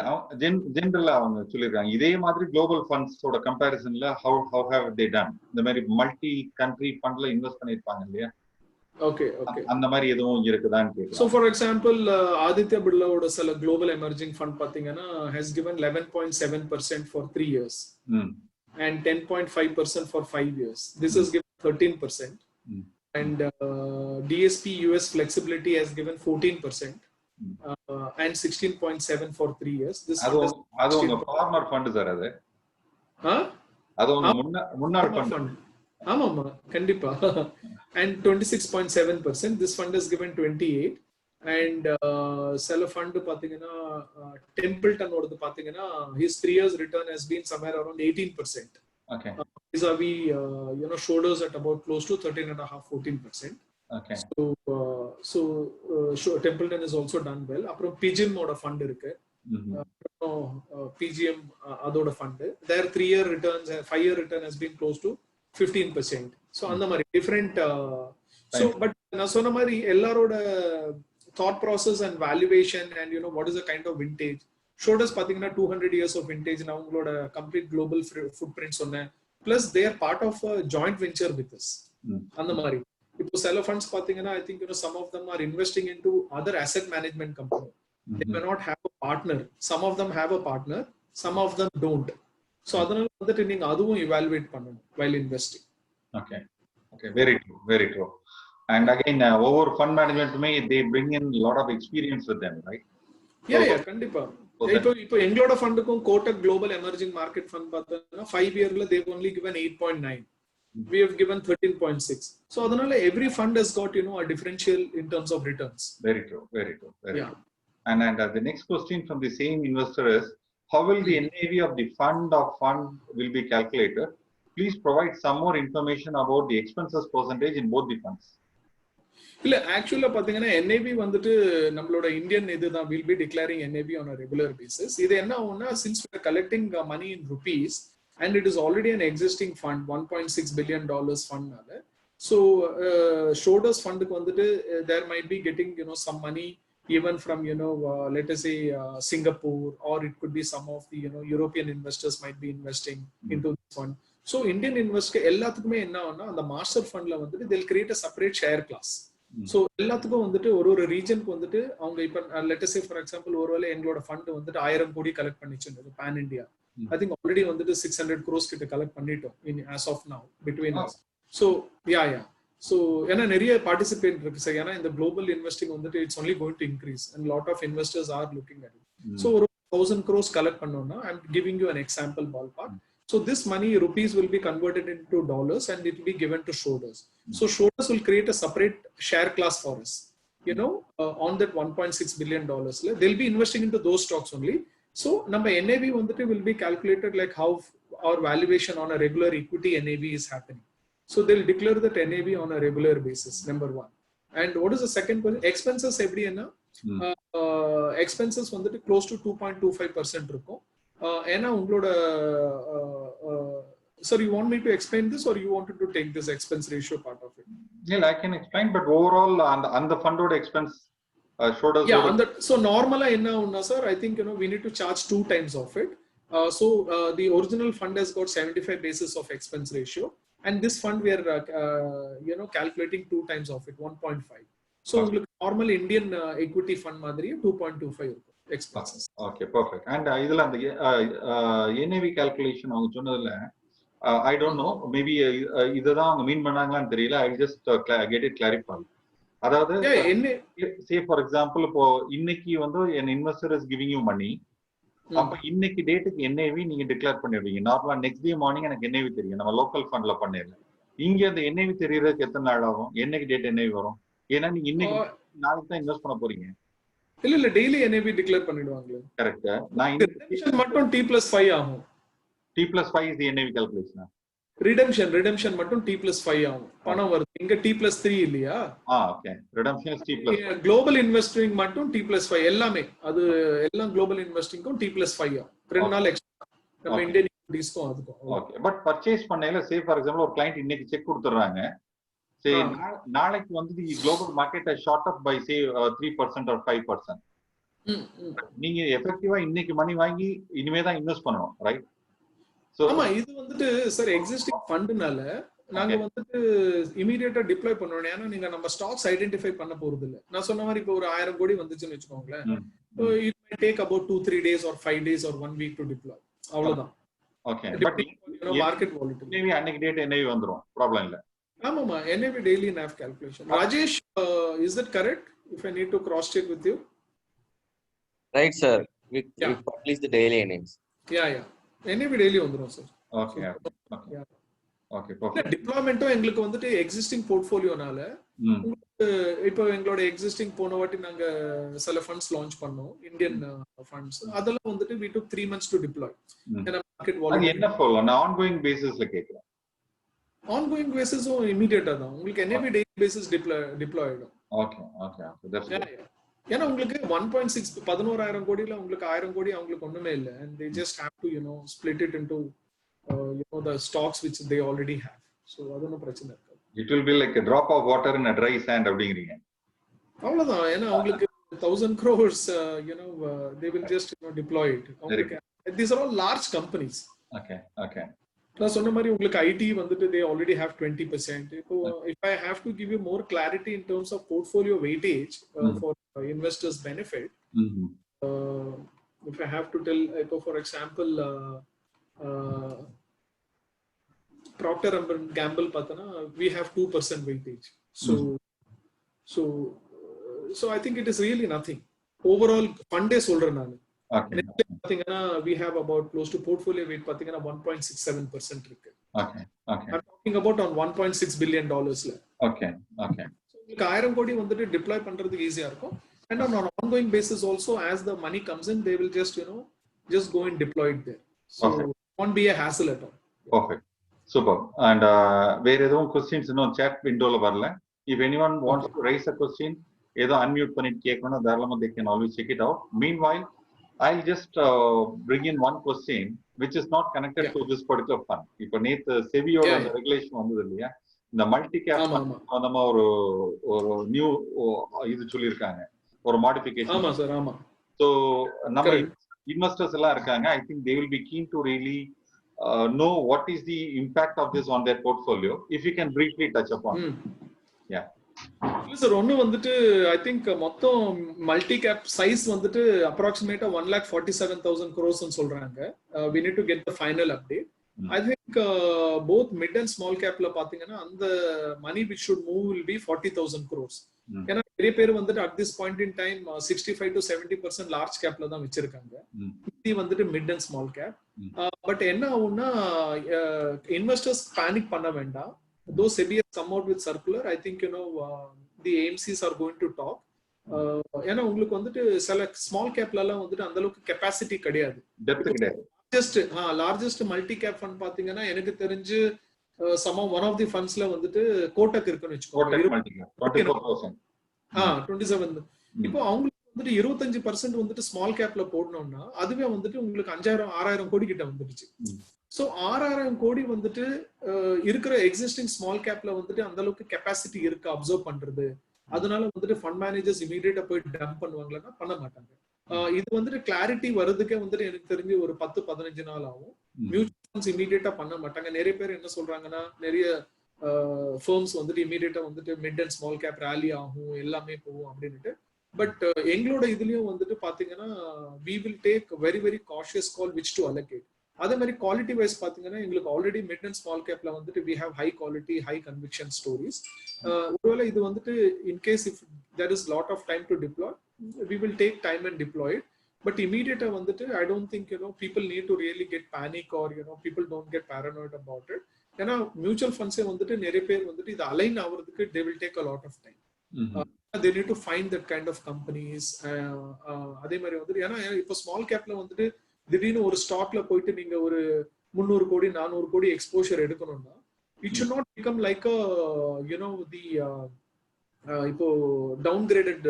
Generally அவங்க சொல்லிருக்காங்க இதே மாதிரி global funds ஓட comparisonல how have they done, இந்த மாதிரி multi country fundல invest பண்ணிருப்பாங்க இல்லையா? Okay. அந்த மாதிரி எதுவும் இருக்குதான்னு கேக்குறேன். So for example, Aditya Birla ஓட சில global emerging fund பாத்தீங்கன்னா has given 11.7% for 3 years and 10.5% for 5 years. This has given 13%. And DSP US Flexibility has given 14%. And 16.7 for 3 years. This அது உங்க ஃபார்மர் ஃபண்ட் சார் அது உங்க முன்னாள் fund. ஆமா கண்டிப்பா. And 26.7%. This fund is given 28. And சில fund பாத்தீங்கன்னா Templeton ஓடது பாத்தீங்கன்னா his 3 years return has been somewhere around 18%. Okay. Vis-a-vis shoulders at about close to 13.5-14%. Okay. So Templeton is also done well. அப்புறம் PGIM ஓட fund இருக்கு. PGM அதோட fund. Their 3-year returns, 5-year return has been close to 15%. So அந்த மாதிரி different. So but நான் சொன்ன மாதிரி எல்லாரோட thought process and valuation and what is the kind of vintage. Showed us பாத்தீங்கன்னா 200 years of vintage. நான் உங்களோட complete global footprint சொன்னேன். Plus they are part of a joint venture with us. அந்த மாதிரி. இப்போ சில funds பாத்தீங்கன்னா I think some of them are investing into other asset management company. They may not have a partner. Some of them have a partner. Some of them don't. So அதனால வந்துட்டு நீங்க அதுவும் evaluate பண்ணணும் while investing. Okay. Very true. Very true. And again, over fund management they bring in a lot of experience with them, right? Yeah, கண்டிப்பா. இப்போ எங்களோட ஃபண்டுக்கும் Kotak global emerging market fund பார்த்தோம்னா 5 இயர்ல they've only given 8.9. We have given 13.6. So அதனால every fund has got a differential in terms of returns. Very true. True. And the next question from the same investor is, how will the NAV of the fund will be calculated? Please provide some more information about the expenses percentage in both the funds. இல்ல ஆக்சுவலா பாத்தீங்கன்னா NAV வந்துட்டு நம்மளோட Indian இதுதான் will be declaring NAV on a regular basis. இது என்ன ஆகும்னா since we are collecting money in rupees and it is already an existing fund, $1.6 billion fund. So Schroders fund க்கு வந்துட்டு there might be getting some money even from let us say Singapore, or it could be some of the European investors might be investing into this fund. So Indian investor எல்லாத்துக்குமே என்ன ஆகும்னா அந்த master ஃபண்ட்ல வந்துட்டு they'll create a separate share class. So எல்லாத்துக்கும் வந்துட்டு ஒரு ரீஜனுக்கு வந்துட்டு அவங்க இப்ப let us say for example ஒருவேளை எங்களோட ஃபண்ட் வந்துட்டு 1000 கோடி collect பண்ணிச்சிருந்தது pan India. I think already வந்துட்டு 600 crores கிட்ட கலெக்ட் பண்ணிட்டோம் as of now between us. So yeah. So ஏன்னா நிறைய பார்ட்டிசிபேட் இருக்கு சார். ஏன்னா இந்த குளோபல் இன்வெஸ்டிங் வந்துட்டு it's only going to increase and lot of investors are looking at it. So ஒரு 1000 crores கலெக்ட் பண்ணோம்னா I'm giving you an example ballpark. So this money, rupees, will be converted into dollars and it will be given to Schroders. So Schroders will create a separate share class for us. On that $1.6 billion, they'll be investing into those stocks only. So number NAV will be calculated like how our valuation on a regular equity NAV is happening. So they'll declare that NAV on a regular basis, number one. And what is the second question? Expenses every year. Expenses close to 2.25% இருக்கும். ஏன்னா உங்களோட sir, you want me to explain this or you wanted to take this expense ratio part of it? Yeah, I can explain, but overall on the fund expense showed us. Yeah, so normally sir, I think we need to charge 2 times of it. So the original fund has got 75 basis of expense ratio, and this fund we are calculating 2 times of it, 1.5. So normal Indian equity fund madri 2.25 expenses. Okay, perfect. And idhula and NAV calculation avanga சொன்னதுல I don't know, maybe இததான் அவங்க மீன் பண்ணாங்களான்னு தெரியல. I just get it clarified. அதாவது say for example இப்போ இன்னைக்கு an investor is giving you money. அப்ப இன்னைக்கு டேட்டுக்கு NAV நீங்க டிக்ளேர் பண்ணிடுவீங்க. நார்மலா நெக்ஸ்ட் டே மார்னிங் எனக்கு NAV தெரியும். நம்ம லோக்கல் ஃபண்ட்ல பண்ணிடலாம். இங்க அந்த NAV தெரியறதுக்கு எத்தனை நாள் ஆகும்? என்னைக்கு டேட் NAV வரும்? ஏன்னா நீங்க இன்னைக்கு நாளைக்கு தான் இன்வெஸ்ட் பண்ண போறீங்க. இல்ல டெய்லி NAV டிக்ளேர் பண்ணிடுவாங்க. கரெக்ட். நான் ரிடெம்ஷன் மட்டும் T+5 ஆகும். T+5 is the NAV calculation. Redemption மட்டும் T+5 ஆகும். பணம் வருது. இங்க T+3 இல்லையா? Okay. Redemption is T+5. Global investing மட்டும் T+5 எல்லாமே. அது எல்லாம் global investingக்கும் T+5 ஆகும். 2 நாள் எக்ஸ்ட்ரா. நம்ம இந்தியன் ஈக்விட்டிஸ்க்கும் அதுக்கும். Okay. பட் பர்ச்சேஸ் பண்ணையில say for example ஒரு client இன்னைக்கு செக் கொடுத்துறாங்க. say நாளைக்கு the global market has shot up by say 3% or 5%. நீங்க எஃபெக்டிவா இன்னைக்கு மணி வாங்கி இனிமே தான் இன்வெஸ்ட் பண்ணணும், ரைட்? ஆமா, இது சார் எக்ஸிஸ்டிங் ஃபண்ட்னால நாங்க இமிடியேட்டா டிப்ளாய் பண்ணணும். ஏன்னா நீங்க நம்ம ஸ்டாக்ஸ் ஐடென்டிஃபை பண்ண போறது இல்ல. நான் சொன்ன மாதிரி இப்போ ஒரு 1000 கோடி வந்துச்சுன்னு வெச்சுக்கோங்களேன். It may take about 2-3 days or 5 days or 1 week to deploy. அவ்வளவுதான். Okay. But market volatility. NAV அன்னைக்கு டேட் NAV வந்துரும். ப்ராப்ளம் இல்ல. ஆமாமா, NAV daily NAV calculation. Rajesh, is that correct? If I need to cross check with you. Right, sir. We publish the daily earnings. Yeah. NAV daily வந்துரும் sir. Okay. Okay, perfect. டிப்ளாய்மென்ட்டும் எங்களுக்கு existing போர்ட்ஃபோலியோனால இப்போ எங்களோட existing போன வாட்டி நாங்க சில funds launch பண்ணோம், Indian funds. அதெல்லாம் we took 3 months to deploy. ஏன்னா மார்க்கெட் வால்யூம் என்ன ஃபாலோ நான் ஆன்கோயிங் பேசிஸ்ல கேக்குறேன். ஆன்கோயிங் பேசிஸும் இமீடியட்டா தான் உங்களுக்கு NAV டெய்லி பேசிஸ் டிப்ளாய் ஆயிடும். Okay okay okay that's good. ஏன்னா உங்களுக்கு 1.6 11,000 கோடியில உங்களுக்கு 1000 கோடி அவங்களுக்கு ஒண்ணுமே இல்லை. and they just have to split it into the stocks which they already have. so அது ஒன்றும் பிரச்சனை இருக்காது. It will be like a drop of water in a dry sand அப்படிங்கிறீங்க. அவ்வளவுதான். ஏன்னா அவங்களுக்கு 1,000 crores they will just deploy it. These are all large companies. Okay okay. நான் சொன்ன மாதிரி உங்களுக்கு IT வந்துட்டு they already have 20%. இப்போ if I have to give you more clarity in terms of portfolio weightage for investors benefit, if I have to tell, for example, Procter & Gamble பார்த்தனா we have 2% weightage. So I think it is really nothing. Overall fund சொல்றேன் நான். Okay. பாத்தீங்கன்னா we have about close to portfolio weight பாத்தீங்கன்னா 1.67% இருக்கு. Okay okay. I'm talking about on 1.6 billion dollarsல. Okay okay. So உங்களுக்கு 1000 கோடி வந்துட்டு deploy பண்றதுக்கு ஈஸியா இருக்கும். And on an ongoing basis also, as the money comes in, they will just just go and deploy it there. So it won't be a hassle at all. Perfect. Super. And வேற எதுவும் questions இன்னும் chat windowல வரல. If anyone wants to raise a question, ஏதோ unmute பண்ணிட்டு கேட்கணும்னா தாராளமா they can always check it out. Meanwhile, I'll just bring in one question which is not connected to this particular fund. இப்போ நேத்து செபியோட regulation வந்தது இல்லையா, இந்த மல்டி கேப் சம்பந்தமா ஒரு நியூ இது சொல்லியிருக்காங்க, ஒரு மாடிஃபிகேஷன். ஆமா சார் ஆமா. So நம்ம இன்வெஸ்டர்ஸ் எல்லாம் இருக்காங்க. I think they will be keen to really know what is the impact of this on their portfolio. If you can briefly touch upon. Yeah. இல்ல சார், ஒன்னு வந்துட்டு ஐ திங்க் மொத்தம் multi cap size வந்துட்டு அப்ராக்சிமேட்டா 1,47,000 crores சொல்றாங்க. we need to get the final update. I think both mid and small capல பாத்தீங்கன்னா அந்த money which should move will be 40,000 crores. ஏன்னா நிறைய பேர் வந்துட்டு at this point in time 65 to 70% large கேப்ல தான் வச்சிருக்காங்க. இது வந்துட்டு mid and small cap. But என்ன ஆகும்னா இன்வெஸ்டர்ஸ் பேனிக் பண்ண வேண்டாம். Though SEBI has come out with circular, I think the AMCs are going to talk. ஏன்னா உங்களுக்கு வந்துட்டு சில ஸ்மால் கேப்ல எல்லாம் வந்துட்டு அந்த அளவுக்கு கெபாசிட்டி கிடையாது. லார்ஜஸ்ட் மல்டி கேப் ஃபண்ட் பாத்தீங்கன்னா எனக்கு தெரிஞ்சு ஒன் ஆஃப் தி ஃபண்ட்ஸ்ல வந்துட்டு கோட்டக் இருக்குன்னு வச்சுக்கோங்க, 27. இப்போ அவங்களுக்கு வந்துட்டு 25% வந்துட்டு ஸ்மால் கேப்ல போடணும்னா அதுவே வந்துட்டு உங்களுக்கு 5,000-6,000 கோடி கிட்ட வந்துடுச்சு. சோ 6,000 கோடி வந்துட்டு இருக்கிற எக்ஸிஸ்டிங் ஸ்மால் கேப்ல வந்துட்டு அந்த அளவுக்கு கெபாசிட்டி இருக்கு அப்சர்வ் பண்றது. அதனால வந்துட்டு ஃபண்ட் மேனேஜர்ஸ் இமீடியட்டா போய் டம்ப் பண்ணுவாங்களா? பண்ண மாட்டாங்க. இது வந்துட்டு கிளாரிட்டி வர்றதுக்கே வந்துட்டு எனக்கு தெரிஞ்சு ஒரு 10-15 நாள் ஆகும். மியூச்சுவல் ஃபண்ட்ஸ் இமீடியட்டா பண்ண மாட்டாங்க. நிறைய பேர் என்ன சொல்றாங்கன்னா நிறைய ஃபர்ம்ஸ் வந்துட்டு இமீடியட்டா வந்துட்டு mid and small cap rally ஆகும், எல்லாமே போகும் அப்படின்ட்டு. பட் எங்களோட இதுலயும் வந்துட்டு பாத்தீங்கன்னா we will take very very cautious call which to allocate. அதே மாதிரி குவாலிட்டி வைஸ் பாத்தீங்கன்னா எங்களுக்கு ஆல்ரெடி மிட் அண்ட் ஸ்மால் கேப்ல வந்துட்டு we have high quality high conviction stories. ஒருவேளை இது வந்துட்டு in case if there is lot of time to deploy, we will take time and deploy it. But immediate வந்துட்டு I don't think people need to really get panic or people don't get paranoid about it. ஏன்னா mutual ஃபண்ட்ஸே வந்துட்டு நிறைய பேர் வந்துட்டு இது align ஆகுறதுக்கு they will take a lot of time. They need to find that kind of companies. அதே மாதிரி வந்துட்டு ஏன்னா இப்போ ஸ்மால் கேப்ல வந்துட்டு திடீர்னு ஒரு ஸ்டாக்ல போயிட்டு நீங்க ஒரு 300 கோடி 400 கோடி எக்ஸ்போஷர் எடுக்கணும்னா it should not become like a the இப்போ டவுன்கிரேடட்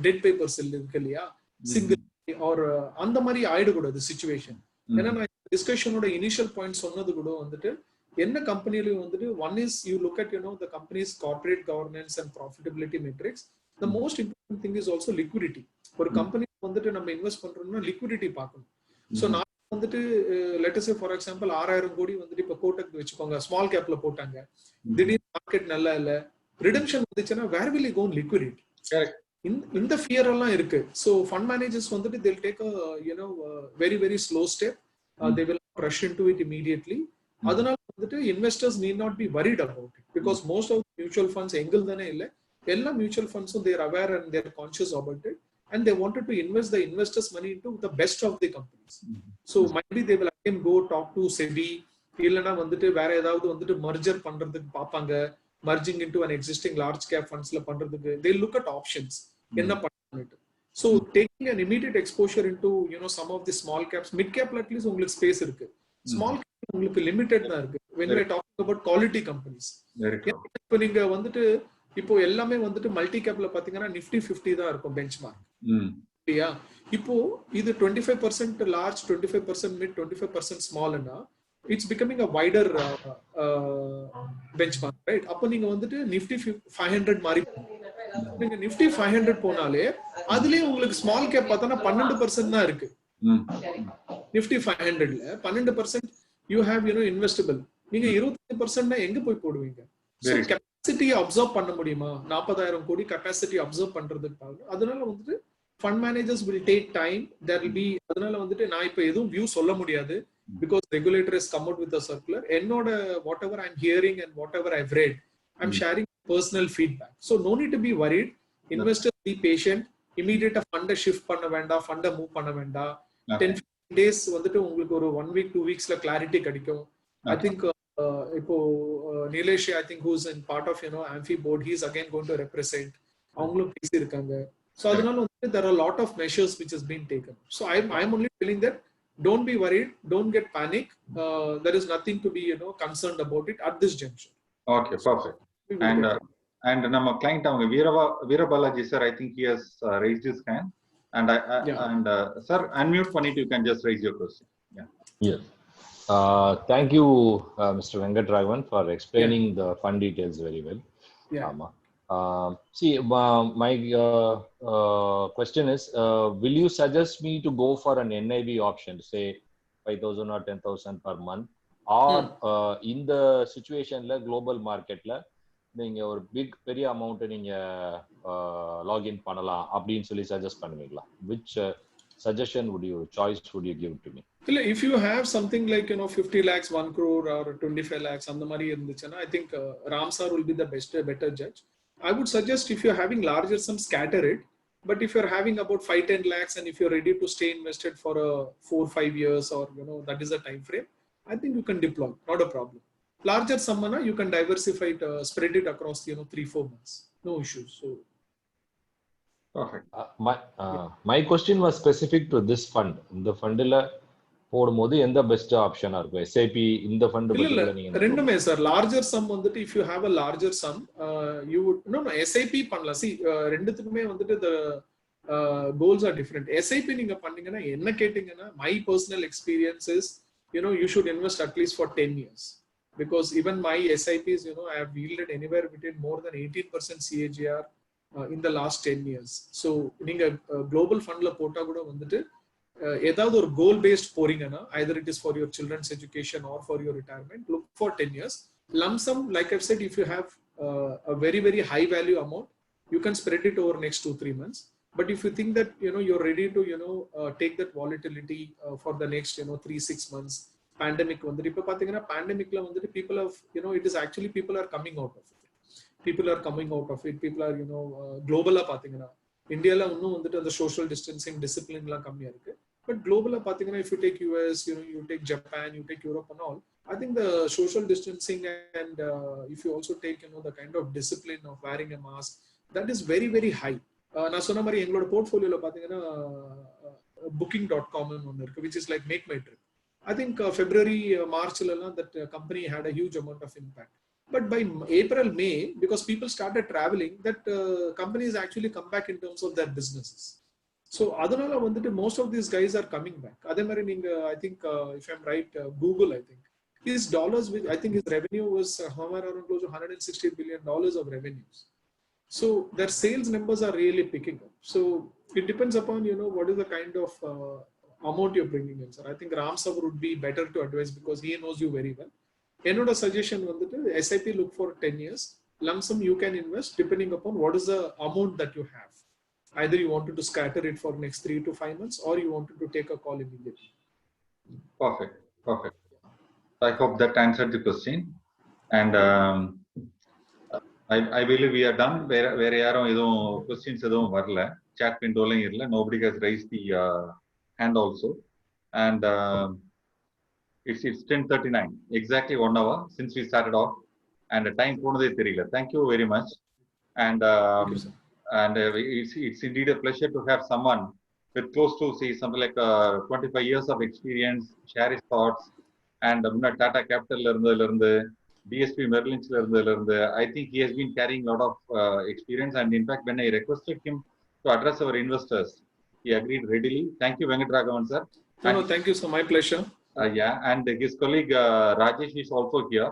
டெட் பேப்பர்ஸ் இருக்கு இல்லையா, சிங்கிள் ஆர் அந்த மாதிரி ஆயிடக்கூடாது சிச்சுவேஷன். ஏன்னா நான் டிஸ்கஷனோட இனிஷியல் பாயிண்ட் சொன்னது கூட வந்துட்டு என்ன கம்பெனிலையும் வந்துட்டு one is you look at the company's corporate governance and profitability metrics. The most important thing is also liquidity. ஒரு கம்பெனி வந்துட்டு நம்ம இன்வெஸ்ட் பண்றோம்னா லிக்விடிட்டி பார்க்கணும். சோ நான் வந்துட்டு let us say for example 6,000 கோடி வந்துட்டு இப்ப கோட்டக் வச்சுக்கோங்க ஸ்மால் கேப்ல போட்டாங்க, திடீர்னு மார்க்கெட் நல்லா இல்ல, ரிடம்ஷன் வந்துச்சுன்னா where will you go liquidity? இந்த ஃபியர் எல்லாம் இருக்கு. சோ ஃபண்ட் மேனேஜர்ஸ் வந்துட்டு they'll take a very very slow step. They will rush into it immediately. அதனால வந்துட்டு investors need not be worried about it because most of mutual funds எங்கள் தானே இல்ல, எல்லா mutual ஃபண்ட்ஸும் they are aware and they are conscious about it and they wanted to invest the investors money into the best of the companies. So maybe they will again go talk to SEBI, இல்லனா வந்துட்டு வேற ஏதாவது வந்துட்டு merger பண்றதுக்கு பாப்பாங்க, merging into an existing large cap fundsல பண்றதுக்கு they look at options என்ன பண்ணனும். So taking an immediate exposure into some of the small caps, mid cap at least உங்களுக்கு ஸ்பேஸ் இருக்கு. ஸ்மால் உங்களுக்கு லிமிடெட் தான் இருக்கு when we are talking about quality companies. இப்போ நீங்க வந்துட்டு இப்போ எல்லாமே வந்துட்டு மல்டி கேப்ல பாத்தீங்கன்னா நிஃப்டி 50 தான் இருக்கும் பெஞ்ச்மார்க். இல்லையா? இப்போ இது 25% லார்ஜ், 25% மிட், 25% ஸ்மால்னா it's becoming a wider benchmark, right? அப்போ நீங்க வந்துட்டு நிஃப்டி 500 மாதிரி நீங்க நிஃப்டி 500 போனாலே அதுலயே உங்களுக்கு ஸ்மால் கேப் பார்த்தா 12% தான் இருக்கு. நிஃப்டி 500ல 12% யூ ஹேவ் இன்வெஸ்டபிள். நீங்க 25% எங்க போய் போடுவீங்க? கெபாசிட்டி அப்சர்வ் பண்ண முடியுமா? 40,000 கோடி கெபாசிட்டி அப்சர்வ் பண்றதுக்கு. அதனால வந்துட்டு fund managers will take time. There will be, அதனால வந்துட்டு நான் இப்ப எதுவும் வியூ சொல்ல முடியாது because regulator has come out with a circular. என்னோட whatever I'm hearing and whatever I've read, I'm sharing personal feedback. So no need to be worried. Investors be patient. Immediate fund shift பண்ண வேண்டாம், fund move பண்ண வேண்டாம். 10-15 days வந்துட்டு உங்களுக்கு ஒரு 1 week 2 weeksல clarity கிடைக்கும். I think இப்போ Nilesh, I think who's in part of Amphi board, he's again going to represent. அவங்களும் பேசி இருக்காங்க. So அதனால வந்துட்டு there are a lot of measures which has been taken. So I'm only telling that don't be worried, don't get panic. There is nothing to be concerned about it at this juncture. Okay, perfect. And nama client avanga Veerabalaji sir, I think he has raised his hand, and sir, unmute pannittu you can just raise your question. Yes. Thank you, Mr. Venkatragavan, for explaining the fund details very well. See, my question is, will you suggest me to go for an NIB option, say 5,000 or 10,000 per month, or in the situation la global market la நீங்க ஒரு பெரிய amount நீங்க login பண்ணலாம் அப்படின்னு சொல்லி suggest பண்ணுவீங்களா? which suggestion would you give to me? இல்ல, if you have something like 50 lakhs, 1 crore or 25 lakhs அந்த மாதிரி இருந்துச்சுன்னா I think Ram sir will be the better judge. I would suggest if you're having larger sum, scatter it. But if you're having about 5-10 lakhs and if you're ready to stay invested for 4-5 years or that is the time frame, I think you can deploy, not a problem. Larger sum, you can diversify it, spread it across 3-4 months, no issues. So perfect. My question was specific to this fund. இந்த ஃபண்ட்ல போடும்போது எந்த best ஆப்ஷனா இருக்கும்? SIP இந்த fund பத்தில நீங்க ரெண்டுமே sir. Larger some வந்துட்டு if you have a larger sum, you would no SIP பண்ணலாம். see ரெண்டுத்துக்குமே வந்துட்டு the goals are different. SIP நீங்க பண்ணீங்கன்னா என்ன கேட்டிங்கன்னா my personal experience is you should invest at least for 10 years, because even my SIPs I have yielded anywhere between more than 18% CAGR in the last 10 years. So நீங்க global fundல போட்டா கூட வந்துட்டு ஏதாவது ஒரு கோல் பேஸ்ட் போறீங்கன்னா either it is for your children's education or for your retirement, look for 10 years. Lump sum, like I've said, if you have a very very high value amount, you can spread it over next 2-3 months. But if you think that you're ready to take that volatility for the next 3-6 months, pandemic வந்துட்டு இப்ப பாத்தீங்கன்னா pandemicல வந்துட்டு people have it is actually people are coming out of it. People are global பாத்தீங்கன்னா இந்தியால இன்னும் வந்துட்டு அந்த social distancing discipline எல்லாம் கம்மியா இருக்கு. But global பாத்தீங்கன்னா if you take US, you take Japan, you take Europe and all, I think the social distancing and if you also take the kind of discipline of wearing a mask, that is very very high. நான் சொன்ன மாதிரி எங்களோட போர்ட்ஃபோலியோல பாத்தீங்கன்னா booking.com ன்னு ஒன்னு இருக்கு, which is like make my trip. I think February, March that company had a huge amount of impact. But by April, May, because people started traveling, that companies actually come back in terms of their businesses. So adhanala vandu most of these guys are coming back. Adhe mari neenga I think if I'm right, Google, I think his dollars, which I think his revenue was somewhere around close to $160 billion of revenues. So their sales numbers are really picking up. So it depends upon what is the kind of amount you're bringing in, sir. I think Ram sir would be better to advise because he knows you very well. Enoda suggestion vandu SIP, look for 10 years. Lump sum you can invest depending upon what is the amount that you have. Either you wanted to scatter it for next 3 to 5 months or you wanted to take a call immediately. Perfect. I hope that answered the question. And I believe we are done. Where yarum edum questions edum varala, chat window la irla, nobody has raised the hand also. And it's 10:39, exactly 1 hour since we started off, and the time ponadhe theriyala. Thank you very much. And it's indeed a pleasure to have someone with close to say something like 25 years of experience share his thoughts and Tata Capital DSP Merrill Lynch, I think he has been carrying a lot of experience. And in fact, when I requested him to address our investors, he agreed readily. Thank you, Venkatraghavan sir. No, thank you, sir. My pleasure. And his colleague Rajesh is also here,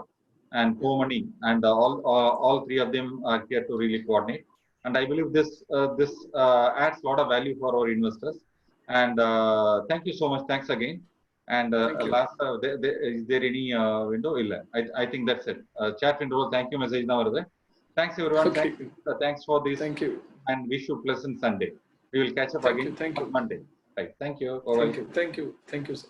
and Komani, and all three of them are here to really coordinate. And I believe this adds a lot of value for our investors. And thank you so much. Thanks again. And last, is there any window? I think that's it. Chat window. Thank you. Message now. Thanks everyone. Okay. Thanks for this. Thank you. And wish you pleasant Sunday. We will catch up again on Monday. Right. Thank you. Thank you. Thank you. Thank you, sir.